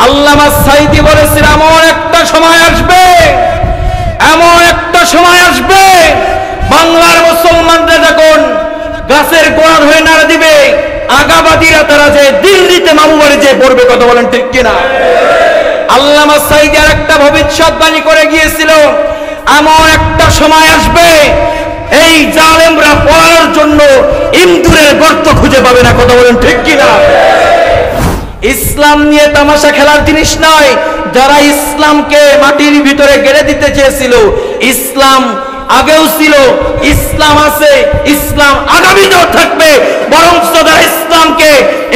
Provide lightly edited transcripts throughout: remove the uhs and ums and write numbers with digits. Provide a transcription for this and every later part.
আল্লামা সাঈদী বলেছেন, এমন একটা সময় আসবে, এমন একটা সময় আসবে, বাংলার মুসলমানরা যখন গাছের গোড়া হয়ে নাড়া দিবে, আগাবাদীরা তারা যে দিল্লিতে মামু বাড়ি যে পড়বে। কথা বলেন ঠিক কিনা? আল্লামা সাঈদী আর একটা ভবিষ্যৎবাণী করে গিয়েছিল, এমন একটা সময় আসবে এই জালেমরা পড়ার জন্য ইন্দুরের গর্ত খুঁজে পাবে না। কথা বলেন ঠিক কিনা? ইসলাম নিয়ে তামাশা খেলার জিনিস নয়। যারা ইসলামকে মাটির ভিতরে গেড়ে দিতে চেয়েছিল, ইসলাম আগেও ছিল, ইসলাম আছে, ইসলাম আগামীতেও থাকবে, বরং যারা ইসলামকে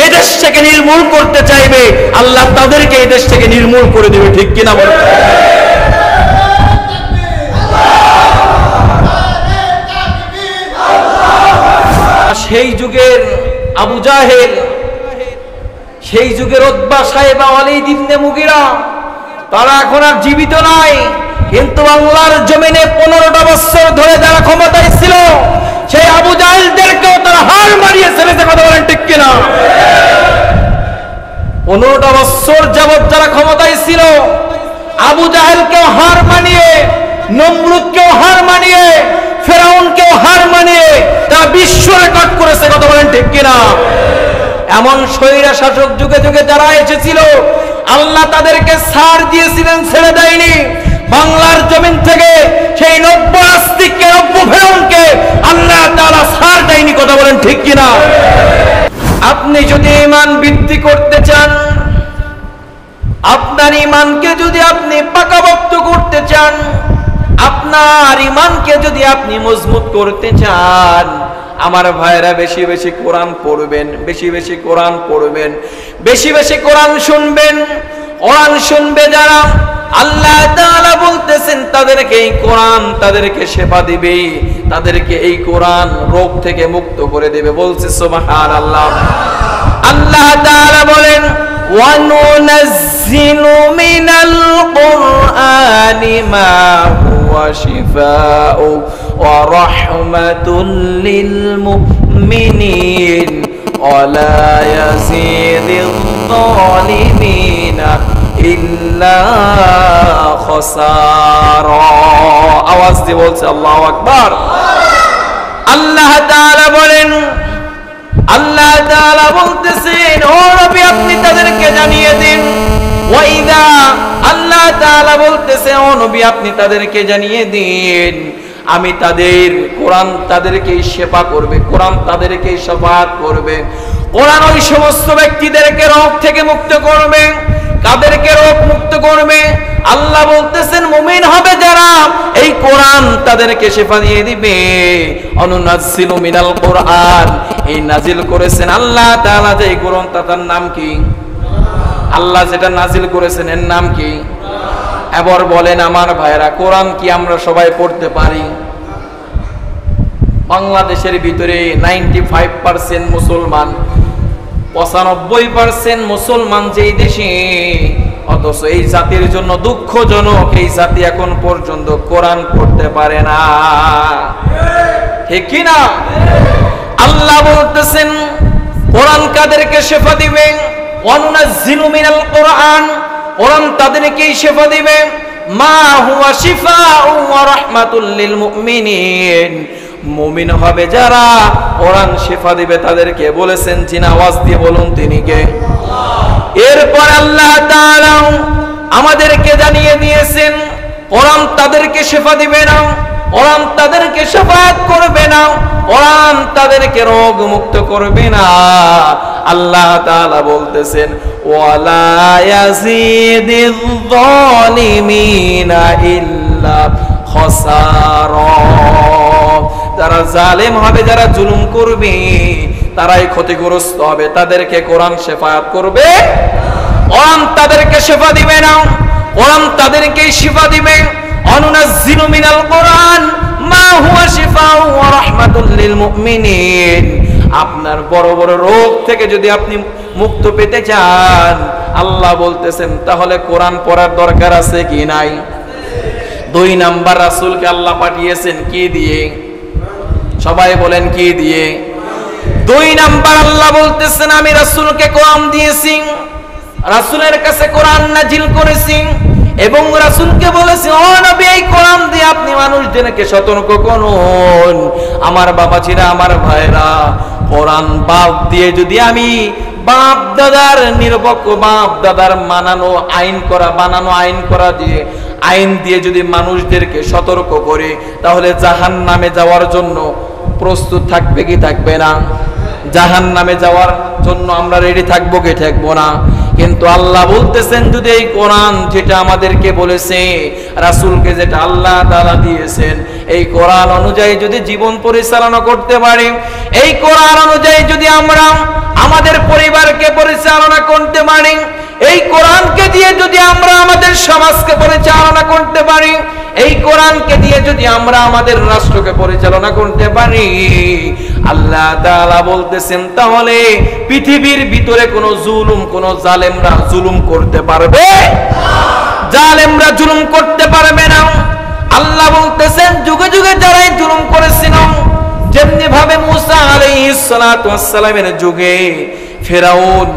এদেশ থেকে নির্মূল করতে চাইবে, আল্লাহ তাদেরকে এদেশ থেকে নির্মূল করে দেবে। ঠিক কিনা বলেন? সেই যুগের আবু জাহেল, সেই যুগের উতবা সাহেবা ওয়ালিদ ইবনে মুগিরা, তারা এখন আর জীবিত নাই, কিন্তু বাংলার জমিনে 15টা বছর ধরে যারা ক্ষমতায় ছিল, সেই আবু জাহেলদেরকেও তারা হার মারিয়ে ছেড়েছে। কথা বলেন ঠিক কিনা? 15টা বছর যাবত যারা ক্ষমতায় ছিল, আবু জাহেলকেও হার মানিয়ে, নমরুদকেও হার মানিয়ে, ফেরাউনকেও হার মানিয়ে তারা বিশ্ব রেকর্ড করেছে। কথা বলেন ঠিক কিনা? এমন স্বৈরা শাসক যুগে যুগে যারা এসেছিল, আল্লাহ তাদেরকে ছাড় দিয়েছিলেন, ছেড়ে দেয়নি। বাংলার জমিন থেকে সেই 90 নাস্তিককে, 90 ফেরাউনকে আল্লাহ তাআলা ছাড় দেয়নি। কথা বলেন ঠিক কিনা? আপনি যদি ঈমান বৃদ্ধি করতে চান, আপনার ঈমানকে যদি আপনি পাকাপোক্ত করতে চান, আপনার ঈমানকে যদি আপনি মজবুত করতে চান, আমার ভাইরা বেশি বেশি কোরআন পড়বেন, বেশি বেশি কোরআন পড়বেন, বেশি বেশি কোরআন শুনবেন। কোরআন শুনবে যারা, আল্লাহ তাআলা বলতেছেন তাদেরকে এই কোরআন তাদেরকে শিফা দিবে, তাদেরকে এই কোরআন রোগ থেকে মুক্ত করে দেবে। বলছে সুবহানাল্লাহ। আল্লাহ তাআলা বলেন, ওয়া নুনাজ্জিলু মিনাল কুরআনি মা হুয়া শিফাউ ওয়া রাহমাতুল লিল মুমিনিন ওয়া লা ইয়াজিদিল যালিমিনা ইল্লা খাসারা। আওয়াজ দিয়ে বলছে আল্লাহু আকবার। আল্লাহ তাআলা বলেন, আল্লাহ তাআলা বলতেছেন, ও নবী আপনি তাদেরকে জানিয়ে দিন। ওয়াইদা, আল্লাহ তাআলা বলতেছে, ও নবী আপনি তাদেরকে জানিয়ে দিন, আমি তাদের কোরআন তাদেরকে শিফা করবে, কোরআন তাদেরকে শাফাআত করবে। কোরআন ওই সমস্ত ব্যক্তিদেরকে রোগ থেকে মুক্ত করবে। কাদেরকে রোগ মুক্ত করবে? আল্লাহ বলতেছেন মুমিন হবে যারা, এই কোরআন তাদেরকে শিফা দিয়ে দিবে। অনুনাজ্জিলু মিনাল কোরআন, এই নাজিল করেছেন আল্লাহ তাআলা যে এই কোরআন, তার নাম কি? আল্লাহ যেটা নাজিল করেছেন এর নাম কি? এবার বলেন আমার ভাইরা, কোরআন কি আমরা সবাই পড়তে পারি? বাংলাদেশের ভিতরে 95% মুসলমান, 95% মুসলমান যেই দেশে, অথচ এই জাতির জন্য দুঃখজনক, এই জাতি এখন পর্যন্ত কোরআন পড়তে পারে না। ঠিক কি না? আল্লাহ বলতেছেন কোরআন কাদেরকে শিফা দিবে? ওয়ানুনাজ্জিলু মিনাল কোরআন, কোরআন তাদেরকে শিফা দিবে। মা হুয়া শিফাউ ওয়া রাহমাতুল লিল মুমিনিন, মুমিন হবে যারা, কোরআন শিফা দিবে তাদেরকে। বলেছেন যিনি, আওয়াজ দিয়ে বলুন তিনি কে? এরপর আল্লাহ তাআলা আমাদেরকে জানিয়ে দিয়েছেন কোরআন তাদেরকে শিফা দিবে না, কোরআন তাদেরকে শাফাআত করবে না, কোরআন তাদেরকে রোগ মুক্ত করবে না। আল্লাহ তাআলা বলতেছেন, ওয়ালা ইয়াজিদিয যালিমিনা ইল্লা খাসারা। যারা জালেম হবে, যারা জুলুম করবে, তারাই ক্ষতিগ্রস্ত হবে। তাদেরকে কোরআন শাফাআত করবে, কোরআন তাদেরকে শিফা দিবে না, কোরআন তাদেরকে শিফা দিবে। অনুনাজ্জিলু মিনাল কোরআন মা হুয়া শিফাউ ওয়া রাহমাতুল লিল মুমিনিন। আপনার বড় বড় রোগ থেকে যদি আপনি মুক্ত পেতে চান, আল্লাহ বলতেছেন তাহলে কোরআন পড়ার দরকার আছে কি নাই? 2 নাম্বার রাসূলকে আল্লাহ পাঠিয়েছেন কি দিয়ে? সবাই বলেন কি দিয়ে? 2 নাম্বার আল্লাহ বলতেছেন আমি রাসূলকে কোরআন দিয়েছি। রাসূলের কাছে কোরআন নাজিল করেছি এবং রাসূলকে বলেছি, ও নবী, এই কোরআন দিয়ে আপনি মানুষদেরকে সতর্ক করুন। আমার বাবাজিরা, আমার ভাইরা, কোরআন বাদ দিয়ে যদি আমি বাপ দাদার নিরপেক্ষ, বাপ দাদার বানানো আইন করা দিয়ে আইন দিয়ে যদি মানুষদেরকে সতর্ক করে, তাহলে জাহান্নামে যাওয়ার জন্য প্রস্তুত থাকবে কি থাকবে না? জাহান্নামে যাওয়ার জন্য আমরা রেডি থাকবো কি থাকবো না? কিন্তু আল্লাহ বলতেছেন, যদি এই কোরআন যেটা আমাদেরকে বলেছে, রাসূলকে যেটা আল্লাহ তাআলা দিয়েছেন, এই কোরআন অনুযায়ী যদি জীবন পরিচালনা করতে পারি, এই কোরআন অনুযায়ী যদি আমরা আমাদের পরিবারকে পরিচালনা করতে পারি, এই কোরআনকে দিয়ে যদি আমরা আমাদের সমাজকে পরিচালনা করতে পারি, এই কোরআনকে দিয়ে যদি আমরা আমাদের রাষ্ট্রকে পরিচালনা করতে পারি, আল্লাহ তাআলা বলতেছেন, তাহলে পৃথিবীর ভিতরে কোনো জালেমরা জুলুম করতে পারবে না। জালেমরা জুলুম করতে পারবে না। আল্লাহ বলতেছেন, যুগে যুগে যারাই জুলুম করেছিল, যেমনি ভাবে মুসা আলাইহিস সালাতু ওয়াস সালামের যুগে ফেরাউন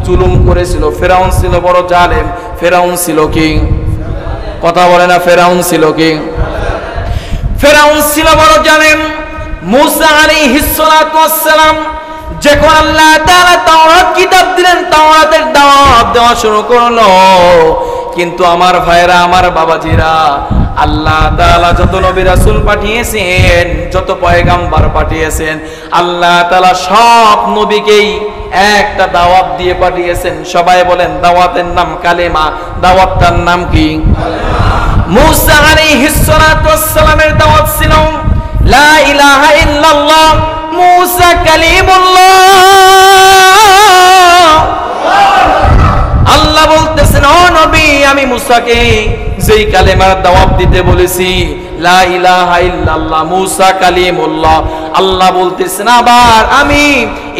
জুলুম করেছিল। ফেরাউন ছিল বড় জালেম। ফেরাউন ছিল কি? কথা বলে না, ফেরাউন ছিল কি? ফেরাউন ছিল বড় জালেম। মুসা আলাইহিস সালাতু ওয়াস সালাম যখন আল্লাহ তাআলা তাওরাত কিতাব দিলেন, তাওরাতের দাওয়াত দেওয়া শুরু করলো। কিন্তু আমার ভাইরা, আমার বাবাজিরা, আল্লাহ তাআলা যত নবী রাসূল পাঠিয়েছেন, যত পয়গাম্বর পাঠিয়েছেন, আল্লাহ তাআলা সব নবীকেই একটা দাওয়াত দিয়ে পাঠিয়েছেন। সবাই বলেন, দাওয়াতের নাম কালেমা। দাওয়াতটার নাম কি? মুসা আলাইহিস সালাতু ওয়াস সালামের দাওয়াত ছিল লা ইলাহা ইল্লাল্লাহ, মুসা কালিমুল্লাহ। আল্লাহ বলতেছেন, ও নবী, আমি মুসাকে যেই কালেমার দাওয়াত দিতে বলেছি, লা ইলাহা ইল্লাল্লাহ, মুসা কালিমুল্লাহ। আল্লাহ বলতেছেন, আবার আমি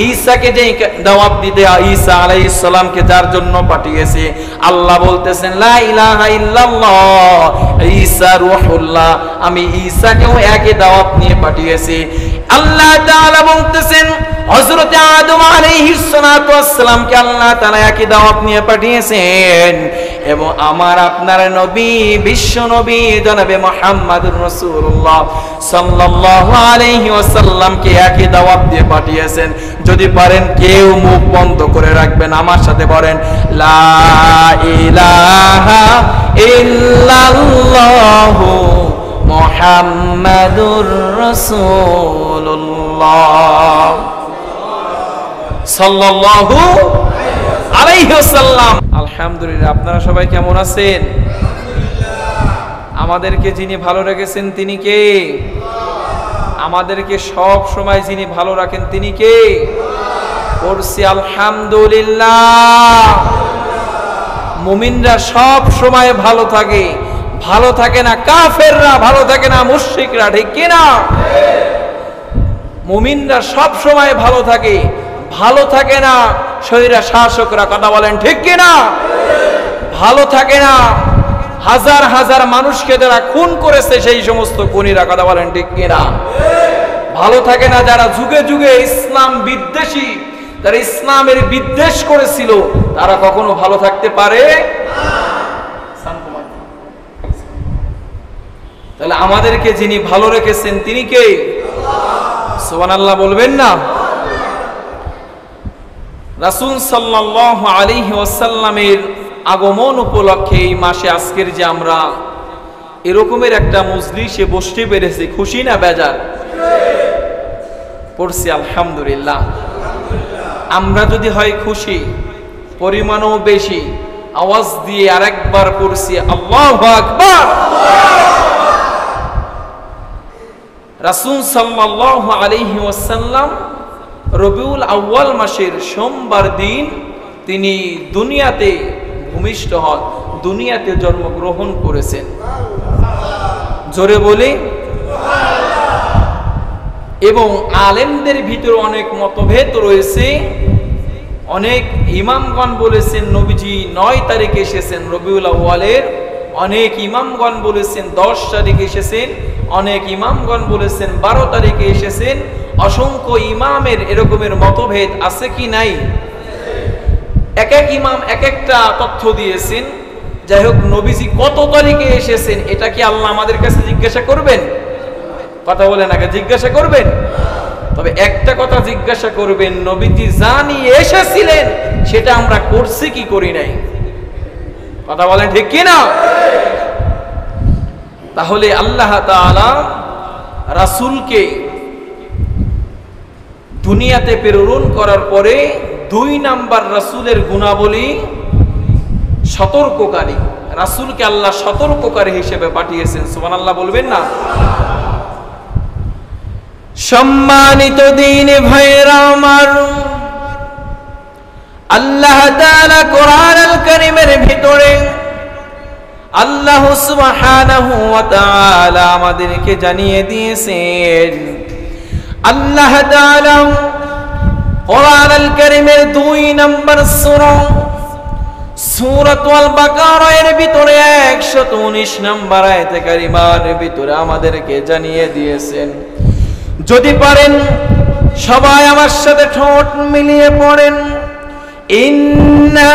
ঈসাকে যেই দাওয়াত দিতে, ঈসা আলাইহিস সালামকে যার জন্য পাঠিয়েছি, আল্লাহ বলতেছেন, লা ইলাহা ইল্লাল্লাহ, ঈসা রূহুল্লাহ, আমি ঈসাকেও একই দাওয়াত নিয়ে পাঠিয়েছি। আল্লাহ তাআলা বলতেছেন, হযরত আদম আলাইহিস সালাতু ওয়াস সালামকে আল্লাহ তাআলা একই দাওয়াত নিয়ে পাঠিয়েছেন। এবং আমার আপনার নবী, বিশ্ব নবী জনাবে মুহাম্মদুর রাসূলুল্লাহ সাল্লাল্লাহু আলাইহি ওয়াসাল্লামকে একই দাওয়াত দিয়ে পাঠিয়েছেন। যদি পারেন কেউ মুখ বন্ধ করে রাখবেন, আমার সাথে বলেন, লা ইলাহা ইল্লাল্লাহু মুহাম্মাদুর রাসূলুল্লাহ সাল্লাল্লাহু আলাইহি ওয়াসাল্লাম। আলহামদুলিল্লাহ। আপনারা সবাই কেমন আছেন? আমাদেরকে যিনি ভালো রেখেছেন তিনি কে? আমাদেরকে সব সময় যিনি ভালো রাখেন তিনি কে? পড়ছি আলহামদুলিল্লাহ। মুমিনরা সব সময় ভালো থাকে। ভালো থাকে না কাফেররা, ভালো থাকে না মুশরিকরা, ঠিক কি না? মুমিনরা সব সময় ভালো থাকে। ভালো থাকে না শরীরা শাসকরা, কথা বলেন ঠিক কি না? ভালো থাকে না হাজার হাজার মানুষকে যারা খুন করেছে সেই সমস্ত খুনিরা, কথা বলেন ঠিক কি না? ভালো থাকে না যারা যুগে যুগে ইসলাম বিদ্বেষী, যারা ইসলামের বিদ্বেষ করেছিল, তারা কখনো ভালো থাকতে পারে না। তাহলে আমাদেরকে যিনি ভালো রেখেছেন তিনি কে? সুবহানাল্লাহ বলবেন না? রাসূল সাল্লাল্লাহু আলাইহি ওয়াসাল্লামের আগমন উপলক্ষে এই মাসে আজকের যে আমরা এরকমের একটা মজলিসে বসতে পেরেছি, খুশি না বেজার? পড়ছি আলহামদুলিল্লাহ। আমরা যদি হয় খুশি, পরিমাণও বেশি, আওয়াজ দিয়ে আরেকবার পড়ছি আল্লাহু আকবার। রাসূল সাল্লাল্লাহু আলাইহি ওয়াসাল্লাম রবিউল আউয়াল মাসের সোমবার দিন তিনি দুনিয়াতে ভূমিষ্ঠ হন, দুনিয়াতে জন্মগ্রহণ করেছেন। জোরে বলি এবং আলেমদের ভিতরে অনেক মতভেদ রয়েছে। অনেক ইমামগণ বলেছেন নবীজি 9 তারিখে এসেছেন রবিউল আউয়ালের, অনেক ইমামগণ বলেছেন 10 তারিখে এসেছেন, অনেক ইমামগণ বলেছেন 12 তারিখে এসেছেন। অসংখ্য ইমামের এরকমের মতভেদ আছে কি নাই? এক এক ইমাম এক একটা তথ্য দিয়েছেন। যাই হোক, নবীজি কত তারিখে এসেছেন এটা কি আল্লাহ আমাদের কাছে জিজ্ঞাসা করবেন? কথা বলেন, আগে জিজ্ঞাসা করবেন। তবে একটা কথা জিজ্ঞাসা করবেন, নবীজি জানি এসেছিলেন সেটা আমরা করছি কি করি নাই? কথা বলেন ঠিক কি না? তাহলে আল্লাহ তাআলা রাসূলকে দুনিয়াতে প্রেরণ করার পরে 2 নাম্বার রাসূলের গুণাবলী সতর্ককারী। রাসূলকে আল্লাহ সতর্ককারী হিসেবে পাঠিয়েছেন। সুবহানাল্লাহ বলবেন না? সম্মানিত দ্বীনি ভাইরা আমার, আল্লাহ তাআলা কোরআনুল কারীমের ভিতরে আল্লাহ সুবহানাহু ওয়া তাআলা আমাদেরকে জানিয়ে দিয়েছেন, আল্লাহ তাআলা কোরআনুল কারীমের 2 নম্বর সূরা সূরাতুল বাকারার ভিতরে 119 নম্বর আয়াতে কারিমার ভিতরে আমাদেরকে জানিয়ে দিয়েছেন। যদি পারেন সবাই আমার সাথে ঠোঁট মিলিয়ে পড়েন, ইন্না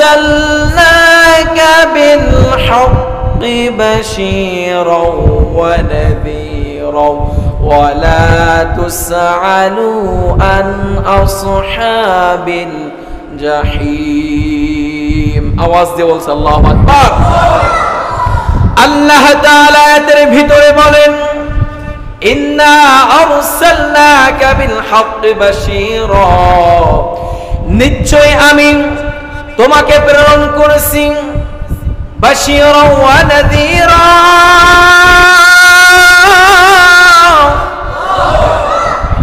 আরসালনাকা বিল হাক্কি বাশীরাও ওয়া নাযীরাও ওয়া লা তুসআলু আন আসহাবিল জাহিম। আওয়াজ দিয়ে বলছে আল্লাহু আকবার। আল্লাহ তাআলা এর ভিতরে বলেন, ইন্না আরসালনাকা বিল হাক্কি বাশীরা, নিশ্চয় আমি তোমাকে প্রেরণ করেছি বাশীরা ওয়া নাযীরা,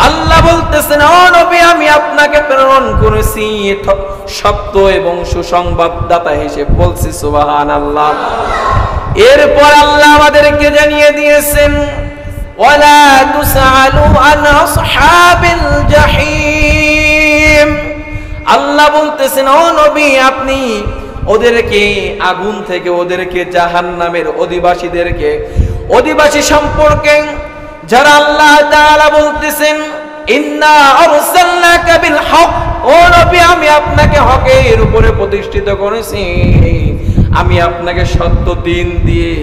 আল্লাহ বলতেছেন ও নবী আমি আপনাকে প্রেরণ করেছি সত্য এবং সুসংবাদদাতা হিসেবে। বলছি সুবহানাল্লাহ। এরপর আল্লাহ আমাদেরকে জানিয়ে দিয়েছেন, ওয়ালা তুসআলু আন আসহাবিল জাহিম, আল্লাহ বলতেছেন ও নবী আপনি ওদেরকে আগুন থেকে, ওদেরকে জাহান্নামের অধিবাসী সম্পর্কে যারা আল্লাহ তাআলা বলতেছেন ইন্না আরসালনাকা বিল হক, ও নবী আমি আপনাকে হকের উপরে প্রতিষ্ঠিত করেছি, আমি আপনাকে সত্য দিন দিয়ে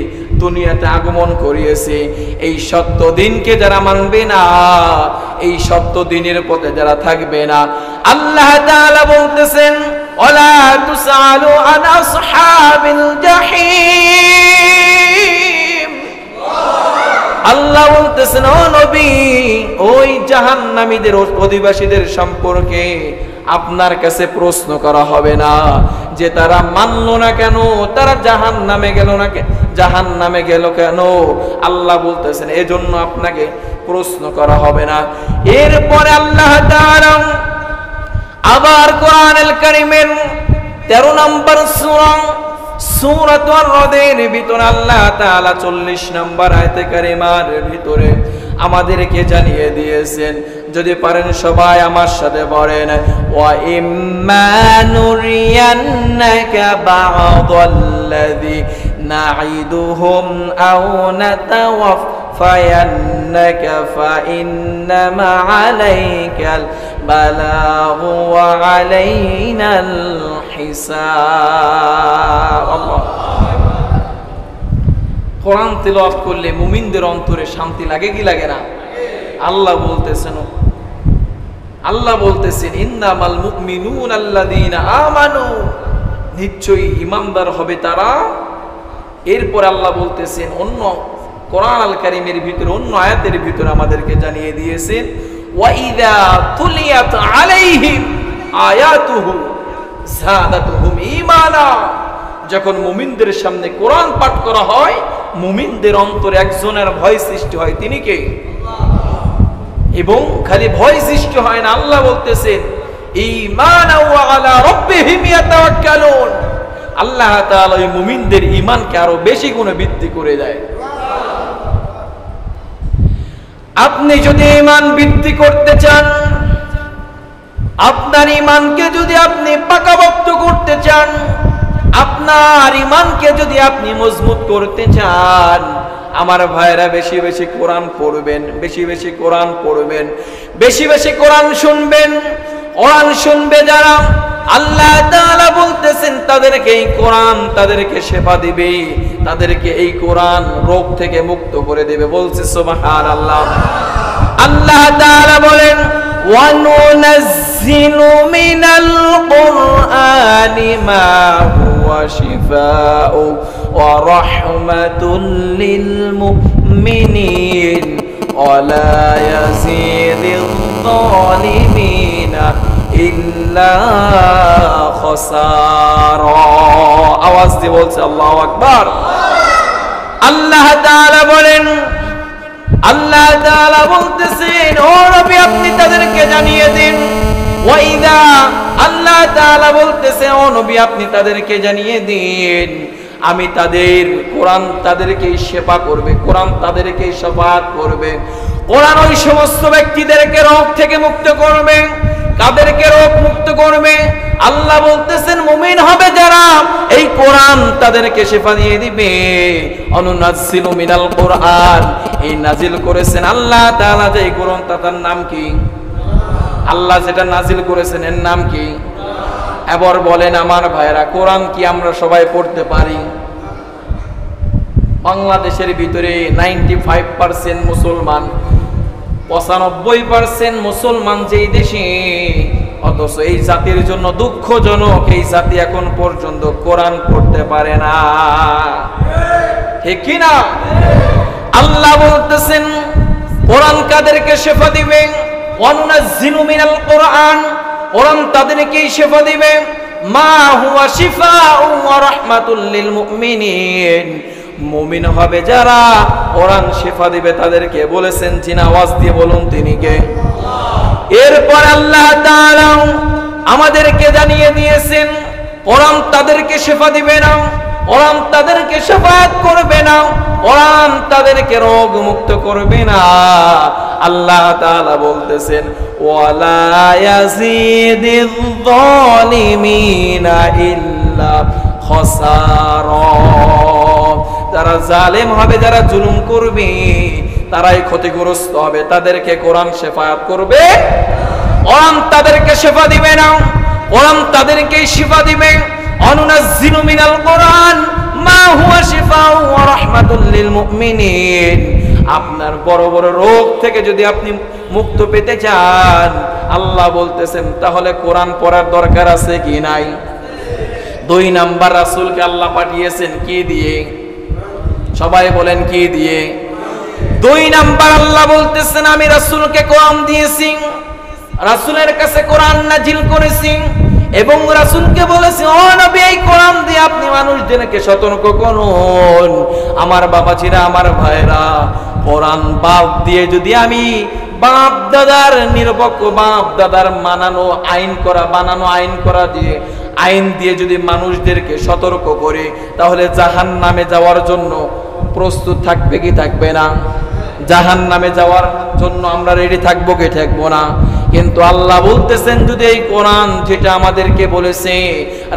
দুনিয়াতে আগমন করিয়েছি। এই সত্য দিনকে যারা মানবে না, এই সত্য দিনের পথে যারা থাকবে না, আল্লাহ তাআলা বলতেছেন ওয়ালা তুসআলু আন আসহাবিল জাহিম, আল্লাহ বলতেছেন ও নবী ওই জাহান্নামীদের অধিবাসীদের সম্পর্কে আপনার কাছে প্রশ্ন করা হবে না যে তারা মানলো না কেন, তারা জাহান্নামে গেল কেন। আল্লাহ বলতেছেন এজন্য আপনাকে প্রশ্ন করা হবে না। এরপরে আল্লাহ তাআলা আবার কোরআনুল কারীমের 13 নম্বর সূরা সূরাতুর রাদের ভিতরে আল্লাহ তাআলা 40 নম্বর আয়াতে কারিমার ভিতরে আমাদেরকে জানিয়ে দিয়েছেন। যদি পারেন সবাই আমার সাথে পড়েন, ওয়া ইম্মা নুরিয়ান্নাকা বা'দাল্লাযী না'iদুহুম আও নাতাওয়াফায়ান্নাকা ফাইন্নামা আলাইকাল বালাগু ওয়া আলাইনাল হিসাব। কোরআন তেলাওয়াত করলে মুমিনদের অন্তরে শান্তি লাগে কি লাগে না? আল্লাহ বলতেছেন ইন্নামাল মুমিনুনা আল্লাযীনা আমানু, নিশ্চয়ই ঈমানদার হবে তারা। এরপর আল্লাহ বলতেছেন অন্য কোরআনুল কারীমের ভিতরে অন্য আয়াতের ভিতরে আমাদেরকে জানিয়ে দিয়েছেন ওয়া ইযা তুলিয়াত আলাইহিম আয়াতুহু যাদাতুহুম ঈমানা, যখন মুমিনদের সামনে কোরআন পাঠ করা হয় মুমিনদের অন্তরে একজনের ভয় সৃষ্টি হয়, তিনি কে? এবং খালি ভয় সৃষ্টি হয় না, আল্লাহ বলতেছেন ঈমানা ওয়া আলা রাব্বিহিম ইয়াতাওয়াক্কালুন, আল্লাহ তাআলা এই মুমিনদের ঈমানকে আরো বেশি গুণে বৃদ্ধি করে দেয়। আপনি যদি ঈমান বৃদ্ধি করতে চান, আপনার ঈমানকে যদি আপনি পাকাপোক্ত করতে চান, আপনার ঈমানকে যদি আপনি মজবুত করতে চান, আমার ভাইরা বেশি বেশি কোরআন পড়বেন, বেশি বেশি কোরআন পড়বেন, বেশি বেশি কোরআন শুনবেন। কোরআন শুনবে যারা, আল্লাহ তাআলা বলতেছেন তাদেরকে এই কোরআন তাদেরকে শেফা দিবে, তাদেরকে এই কোরআন রোগ থেকে মুক্ত করে দেবে। বলছে সুবহানাল্লাহ। আল্লাহ তাআলা বলেন ওয়া নুনাজ্জিলু মিনাল কুরআনি মা হুয়া শিফাউ ওয়া রাহমাতুল লিল মুমিনিন ওয়া লা ইয়াজিদুল যালিমিনা ইল্লা খাসারা। আওয়াজ দিয়ে বলছে আল্লাহু আকবার। আল্লাহ তাআলা বলেন, আল্লাহ তাআলা বলতেছেন ও নবী আপনি তাদেরকে জানিয়ে দিন, ওয়াইদা আল্লাহ তাআলা বলতেছে ও নবী আপনি তাদেরকে জানিয়ে দিন আমি তাদের কোরআন তাদেরকে শেফা করবে, কোরআন তাদেরকে শাফাআত করবে। কোরআন ওই সমস্ত ব্যক্তিদেরকে রোগ থেকে মুক্ত করবে। কাদেরকে রোগ মুক্ত করবে? আল্লাহ বলতেছেন মুমিন হবে যারা, এই কোরআন তাদেরকে শেফা দিয়ে দিবে। অনুনাজ্জিলু মিনাল কোরআন, এই নাজিল করেছেন আল্লাহ তাআলা যে কোরআন, তার নাম কি? আল্লাহ যেটা নাজিল করেছেন এর নাম কি? এবার বলেন আমার ভাইরা, কোরআন কি আমরা সবাই পড়তে পারি? বাংলাদেশের ভিতরে 95% মুসলমান, 95% মুসলমান যেই দেশে, অথচ এই জাতির জন্য দুঃখজনক এই জাতি এখন পর্যন্ত কোরআন পড়তে পারে না। ঠিক কি না? আল্লাহ বলতেছেন কোরআন কাদেরকে শেফা দিবে? ওয়ানুনাজ্জিলু মিনাল কোরআন, কোরআন তাদেরকে শেফা দিবে। মা হুয়া শিফাউ ওয়া রাহমাতুল লিল মুমিনিন, মুমিন হবে যারা কোরআন শেফা দিবে তাদেরকে। বলেছেন যিনি, আওয়াজ দিয়ে বলুন তিনি কে? এরপর আল্লাহ তাআলা আমাদেরকে জানিয়ে দিয়েছেন কোরআন তাদেরকে শেফা দিবে না, কোরআন তাদেরকে শাফাআত করবে না, কোরআন তাদেরকে রোগ মুক্ত করবে না। আল্লাহ তাআলা বলতেছেন ওয়ালা ইয়াজিদিয যালিমিনা ইল্লা খাসারা, যারা জালেম হবে, যারা জুলুম করবে তারাই ক্ষতিগ্রস্ত হবে। তাদেরকে কোরআন শাফাআত করবে, কোরআন তাদেরকে শেফা দিবে না, কোরআন তাদেরকে শিফা দিবে। অনুনাজ্জিলু মিনাল কোরআন মা হুয়া শিফাউ ওয়া রাহমাতুল লিল মুমিনিন, আপনার বড় বড় রোগ থেকে যদি আপনি মুক্ত পেতে চান, আল্লাহ বলতেছেন তাহলে কোরআন পড়ার দরকার আছে কি নাই? 2 নাম্বার রাসূলকে আল্লাহ পাঠিয়েছেন কি দিয়ে? সবাই বলেন কি দিয়ে? 2 নাম্বার আল্লাহ বলতেছেন আমি রাসূলকে কোরআন দিয়েছি, রাসূলের কাছে কোরআন নাজিল করেছি এবং রাসূলকে বলেছি ও নবী এই কোরআন দিয়ে আপনি মানুষদেরকে সতর্ক করুন। আমার বাবাজিরা, আমার ভাইরা, কোরআন বাদ দিয়ে যদি আমি বাপ দাদার নিরপেক্ষ, বাপ দাদার বানানো আইন করা দিয়ে আইন দিয়ে যদি মানুষদেরকে সতর্ক করে, তাহলে জাহান্নামে যাওয়ার জন্য প্রস্তুত থাকবে কি থাকবে না? জাহান্নামে যাওয়ার জন্য আমরা রেডি থাকবো কি থাকবো না? কিন্তু আল্লাহ বলতেছেন যদি এই কোরআন যেটা আমাদেরকে বলেছে,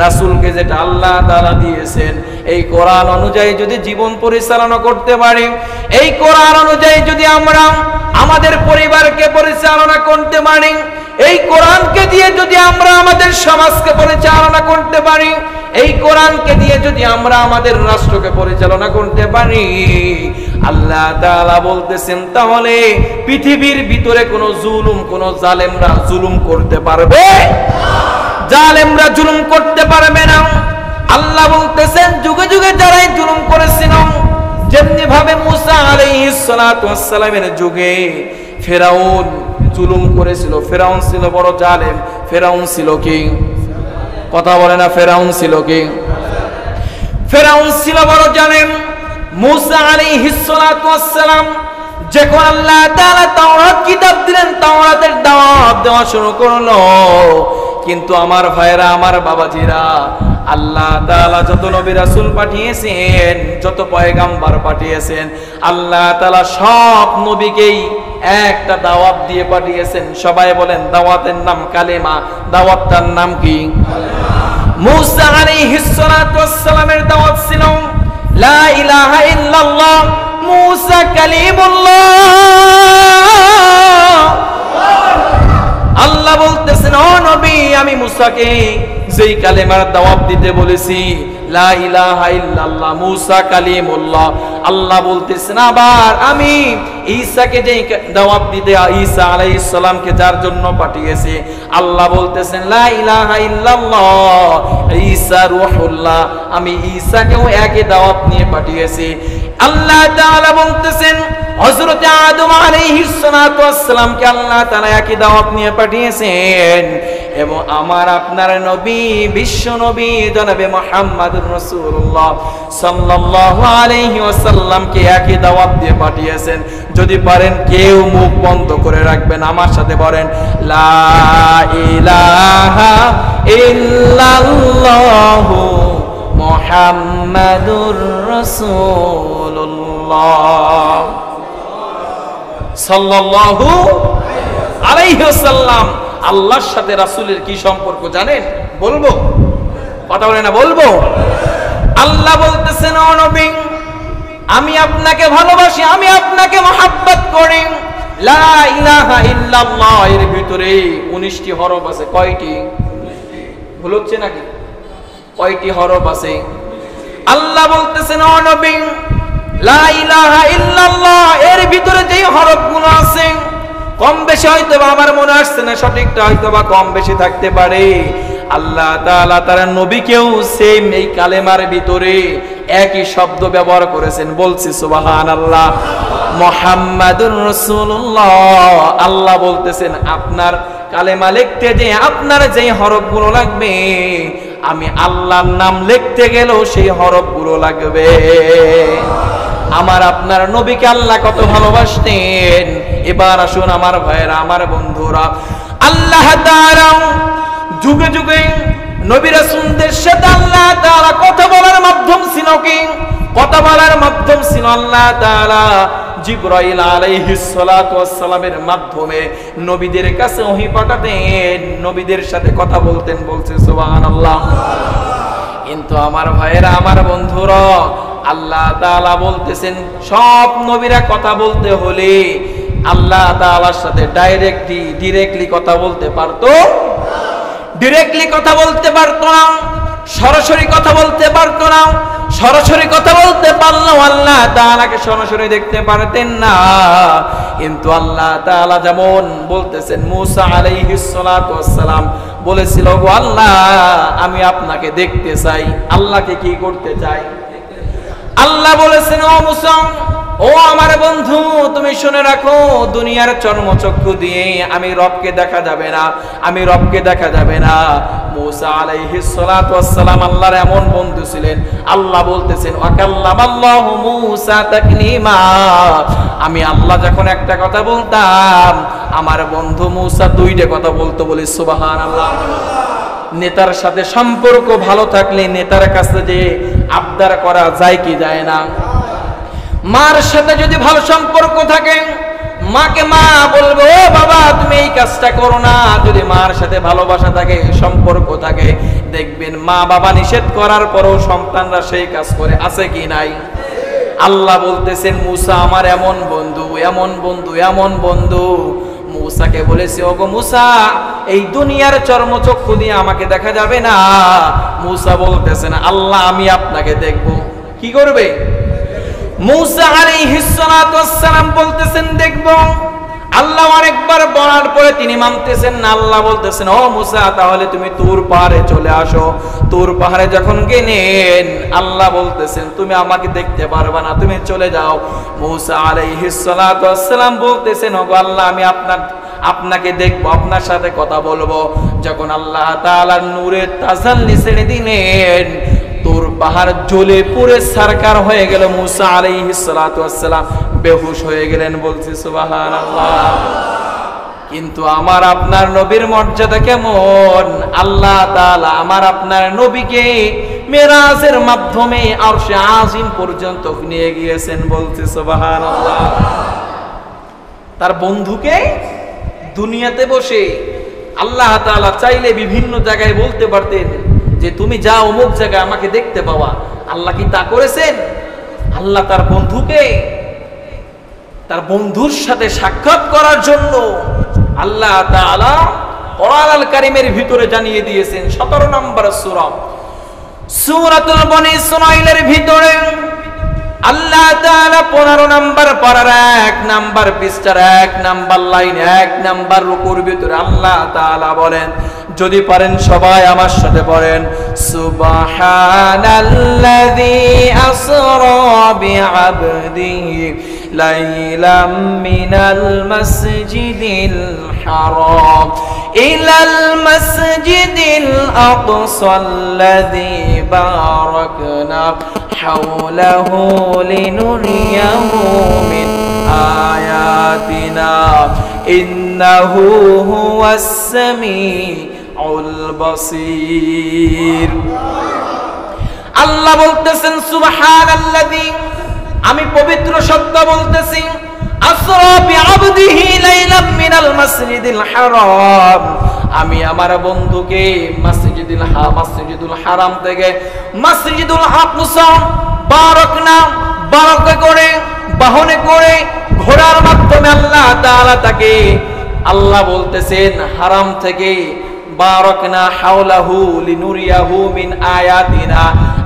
রাসূলকে যেটা আল্লাহ তাআলা দিয়েছেন, এই কোরআন অনুযায়ী যদি জীবন পরিচালনা করতে পারি, এই কোরআন অনুযায়ী যদি আমরা আমাদের পরিবারকে পরিচালনা করতে পারি, এই কোরআনকে দিয়ে যদি আমরা আমাদের সমাজকে পরিচালনা করতে পারি, এই কোরআনকে দিয়ে যদি আমরা আমাদের রাষ্ট্রকে পরিচালনা করতে পারি, আল্লাহ তাআলা বলতেছেন তাহলে পৃথিবীর ভিতরে কোনো জুলুম, কোনো জালেমরা জুলুম করতে পারবে না, জালেমরা জুলুম করতে পারবে না। আল্লাহ বলতেছেন যুগে যুগে যারাই জুলুম করেছিল, যেমনি ভাবে মুসা আলাইহিস সালাতু ওয়াস সালামের যুগে ফেরাউন জুলুম করেছিল, ফেরাউন ছিল বড় জালেম। ফেরাউন ছিল কি? কথা বলে না, ফেরাউন ছিল কি? ফেরাউন ছিল বড় জালেম। মুসা আলাইহিস সালাতু ওয়াস সালাম যখন আল্লাহ তাআলা তাওরাত কিতাব দিলেন, তাওরাতের দাওয়াত দেওয়া শুরু করলো। কিন্তু আমার ভাইরা, আমার বাবাজিরা, আল্লাহ তাআলা যত নবী রাসূল পাঠিয়েছেন, যত পয়গাম্বর পাঠিয়েছেন, আল্লাহ তাআলা সব নবীকেই একটা দাওয়াত দিয়ে পাঠিয়েছেন। সবাই বলেন দাওয়াতের নাম কালেমা। দাওয়াতটার নাম কি? মুসা আলাইহিস সালাতু ওয়াস সালামের দাওয়াত ছিল লা ইলাহা ইল্লাল্লাহ, মুসা কালিমুল্লাহ। আল্লাহ বলতেছেন ও আমি মুসাকে যেই কালেমার দাওয়াত দিতে বলেছি, লা ইলাহা ইল্লাল্লাহ, মুসা কালিমুল্লাহ, আল্লাহ বলতেছেন আবার আমি ঈসাকে যেই দাওয়াত দিতে, ঈসা আলাইহিস সালামকে যার জন্য পাঠিয়েছি, আল্লাহ বলতেছেন লা ইলাহা ইল্লাল্লাহ, ঈসা রূহুল্লাহ, আমি ঈসাকেও একই দাওয়াত নিয়ে পাঠিয়েছি। আল্লাহ তাআলা বলতেছেন হযরত আদম আলাইহিস সালাতু ওয়াস সালামকে আল্লাহ তাআলা একই দাওয়াত নিয়ে পাঠিয়েছেন, এবং আমার আপনার নবী, বিশ্ব নবী জনাবে মুহাম্মদুর রাসূলুল্লাহ সাল্লাল্লাহু আলাইহি ওয়াসাল্লামকে একই দাওয়াত দিয়ে পাঠিয়েছেন। যদি পারেন কেউ মুখ বন্ধ করে রাখবেন, আমার সাথে বলেন লা ইলাহা ইল্লাল্লাহু মুহাম্মাদুর রাসূলুল্লাহ সাল্লাল্লাহু আলাইহি ওয়াসাল্লাম। আল্লাহর সাথে রাসূলের কি সম্পর্ক জানেন? বলবো? কথা বলে না, বলবো? আল্লাহ বলতেছেন ও নবী, আমি আপনাকে ভালোবাসি, আমি আপনাকে মহব্বত করি। লা ইলাহা ইল্লাল্লাহ এর ভিতরে 19টি হরফ আছে। কয়টি? ভুল হচ্ছে নাকি? কয়টি হরফ আছে? আল্লাহ বলতেছেন ও নবী, লা ইলাহা ইল্লাল্লাহ এর ভিতরে যে হরফগুলো আছে, কম বেশি হয়তো বা আমার মনে আসছে না, সঠিকটা হয়তো বা কম বেশি থাকতে পারে। আল্লাহ তাআলা তার নবীকেও সেম এই কালেমার ভিতরে একই শব্দ ব্যবহার করেছেন। বলছি সুবহানাল্লাহ। মুহাম্মাদুর রাসূলুল্লাহ, আল্লাহ বলতেছেন আপনার কালেমা লিখতে যে আপনার যেই হরফগুলো লাগবে, আমি আল্লাহর নাম লিখতে গেলেও সেই হরফগুলো লাগবে। আমার আপনার নবীকে আল্লাহ কত ভালোবাসতেন। এবার আসুন আমার ভাইয়েরা, আমার বন্ধুরা, আল্লাহ তাআলা যুগে যুগে নবী রাসূলদের সাথে আল্লাহ তাআলা কথা বলার মাধ্যম ছিল কি? কথা বলার মাধ্যম ছিল আল্লাহ তাআলা জিবরাইল আলাইহিস সালাতু ওয়াস সালামের মাধ্যমে নবীদের কাছে ওহী পাঠাতেন, নবীদের সাথে কথা বলতেন। বলছে সুবহানাল্লাহ। কিন্তু আমার ভাইয়েরা, আমার বন্ধুরা, আল্লাহ তাআলা বলতেছেন সব নবীরা কথা বলতে হলে আল্লাহ তাআলার সাথে ডিরেক্টলি কথা বলতে পারতো? ডিরেক্টলি কথা বলতে পারতো না, সরাসরি কথা বলতে পারতো না। সরাসরি কথা বলতে পারলেও আল্লাহ তাআলাকে সরাসরি দেখতে পারতেন না। কিন্তু আল্লাহ তাআলা যেমন বলতেছেন, মুসা আলাইহিস সালাতু ওয়াস সালাম বলেছিল, গো আল্লাহ আমি আপনাকে দেখতে চাই। আল্লাহকে কি করতে চাই? আল্লাহ বলেছেন ও মুসা, ও আমার বন্ধু, তুমি শুনে রাখো, দুনিয়ার চর্মচক্ষু দিয়ে আমি রবকে দেখা যাবে না, আমি রবকে দেখা যাবে না। মুসা আলাইহিস সালাতু ওয়াস সালাম আল্লাহর এমন বন্ধু ছিলেন, আল্লাহ বলতেছেন ওয়াকাল্লামাল্লাহু মুসা তাকলিমা, আমি আল্লাহ যখন একটা কথা বলতাম, আমার বন্ধু মুসা দুইটা কথা বলতো। বলি সুবহানাল্লাহ। নেতার সাথে সম্পর্ক ভালো থাকলে নেতার কাছে যে আবদার করা যায় কি যায় না? মার সাথে যদি ভালো সম্পর্ক থাকে, মাকে মা বলবে ও বাবা তুমি এই কাজটা করো না। যদি মার সাথে ভালোবাসা থাকে, সম্পর্ক থাকে, দেখবেন মা বাবা নিষেধ করার পরেও সন্তানরা সেই কাজ করে। আছে কি নাই? আল্লাহ বলতেছেন মুসা আমার এমন বন্ধু, এমন বন্ধু, এমন বন্ধু। মুসাকে বলেছে, ওগো মুসা, এই দুনিয়ার চর্মচক্ষু দিয়ে আমাকে দেখা যাবে না। মুসা বলতেছেন, আল্লাহ আমি আপনাকে দেখব। কি করবে? মুসা আলাইহিস সালাতু ওয়াস সালাম বলতেছেন দেখব। আল্লাহ অনেকবার বলার পরে তিনি মানতেছেন না। আল্লাহ বলতেছেন, ও মুসা তাহলে তুমি তুর পাহাড়ে চলে আসো। তুর পাহাড়ে যখন গেলেন, আল্লাহ বলতেছেন তুমি আমাকে দেখতে পারবে না, তুমি চলে যাও। মুসা আলাইহিস সালাতু ওয়াস সালাম বলতেছেন, ওগো আল্লাহ আমি আপনাকে দেখবো, আপনার সাথে কথা বলবো। যখন আল্লাহ তাআলার নূরের তাজাল্লি ছেড়ে দিলেন, তুর পাহাড় জ্বলে পুড়ে সারকার হয়ে গেল। মুসা আলাইহিস সালাতু ওয়াস সালাম বেহুশ হয়ে গেলেন। বলছি সুবহানাল্লাহ। কিন্তু আমার আপনার নবীর মর্যাদা কেমন? আল্লাহ তাআলা আমার আপনার নবীকে মেরাজের মাধ্যমে আরশে আজিম পর্যন্ত নিয়ে গিয়েছেন। বলছি সুবহানাল্লাহ। তার বন্ধুকে দুনিয়াতে বসে আল্লাহ তাআলা চাইলে বিভিন্ন জায়গায় বলতে পারতেন যে তুমি যাও অমুক জায়গায় আমাকে দেখতে পাওয়া। আল্লাহ কি তা করেছেন? আল্লাহ তার বন্ধুকে, তার বন্ধুর সাথে সাক্ষাৎ করার জন্য আল্লাহ তাআলা কোরআন আল কারীমের ভিতরে জানিয়ে দিয়েছেন 17 নম্বর সূরা সূরাতুল বনী ইসরাঈলের ভিতরে আল্লাহ তাআলা 15 নম্বর পারার 1 নম্বর পৃষ্ঠার 1 নম্বর লাইন 1 নম্বর রুকুর ভিতরে আল্লাহ তাআলা বলেন, যদি পারেন সবাই আমার সাথে পড়েন, সুবহানাল্লাযী আসরা বিআবদিহি লাইলাম মিনাল মাসজিদিল হারাম ইলাল মাসজিদিল আকসাল্লাযী বারাকনা হাওলাহু লিনুরিয়াহু মিন আয়াতিনা ইন্নাহু হুয়াস সামিউল বাসীর। আল্লাহ বলতেছেন সুবহানাল্লাযী, আমি পবিত্র সত্য বলতেছি, আসরা বিআবদিহি লাইলাম মিনাল মাসজিদিল হারাম, আমি আমার বন্ধুকে মাসজিদুল হারাম থেকে মসজিদুল আকসা বারাকনা বারাকা করে বাহনে করে ঘোড়ার মাধ্যমে আল্লাহ তাআলা তাকে, আল্লাহ বলতেছেন হারাম থেকে বারাকনা হাওলাহু লিনুরিয়াহু মিন আয়াতিনা,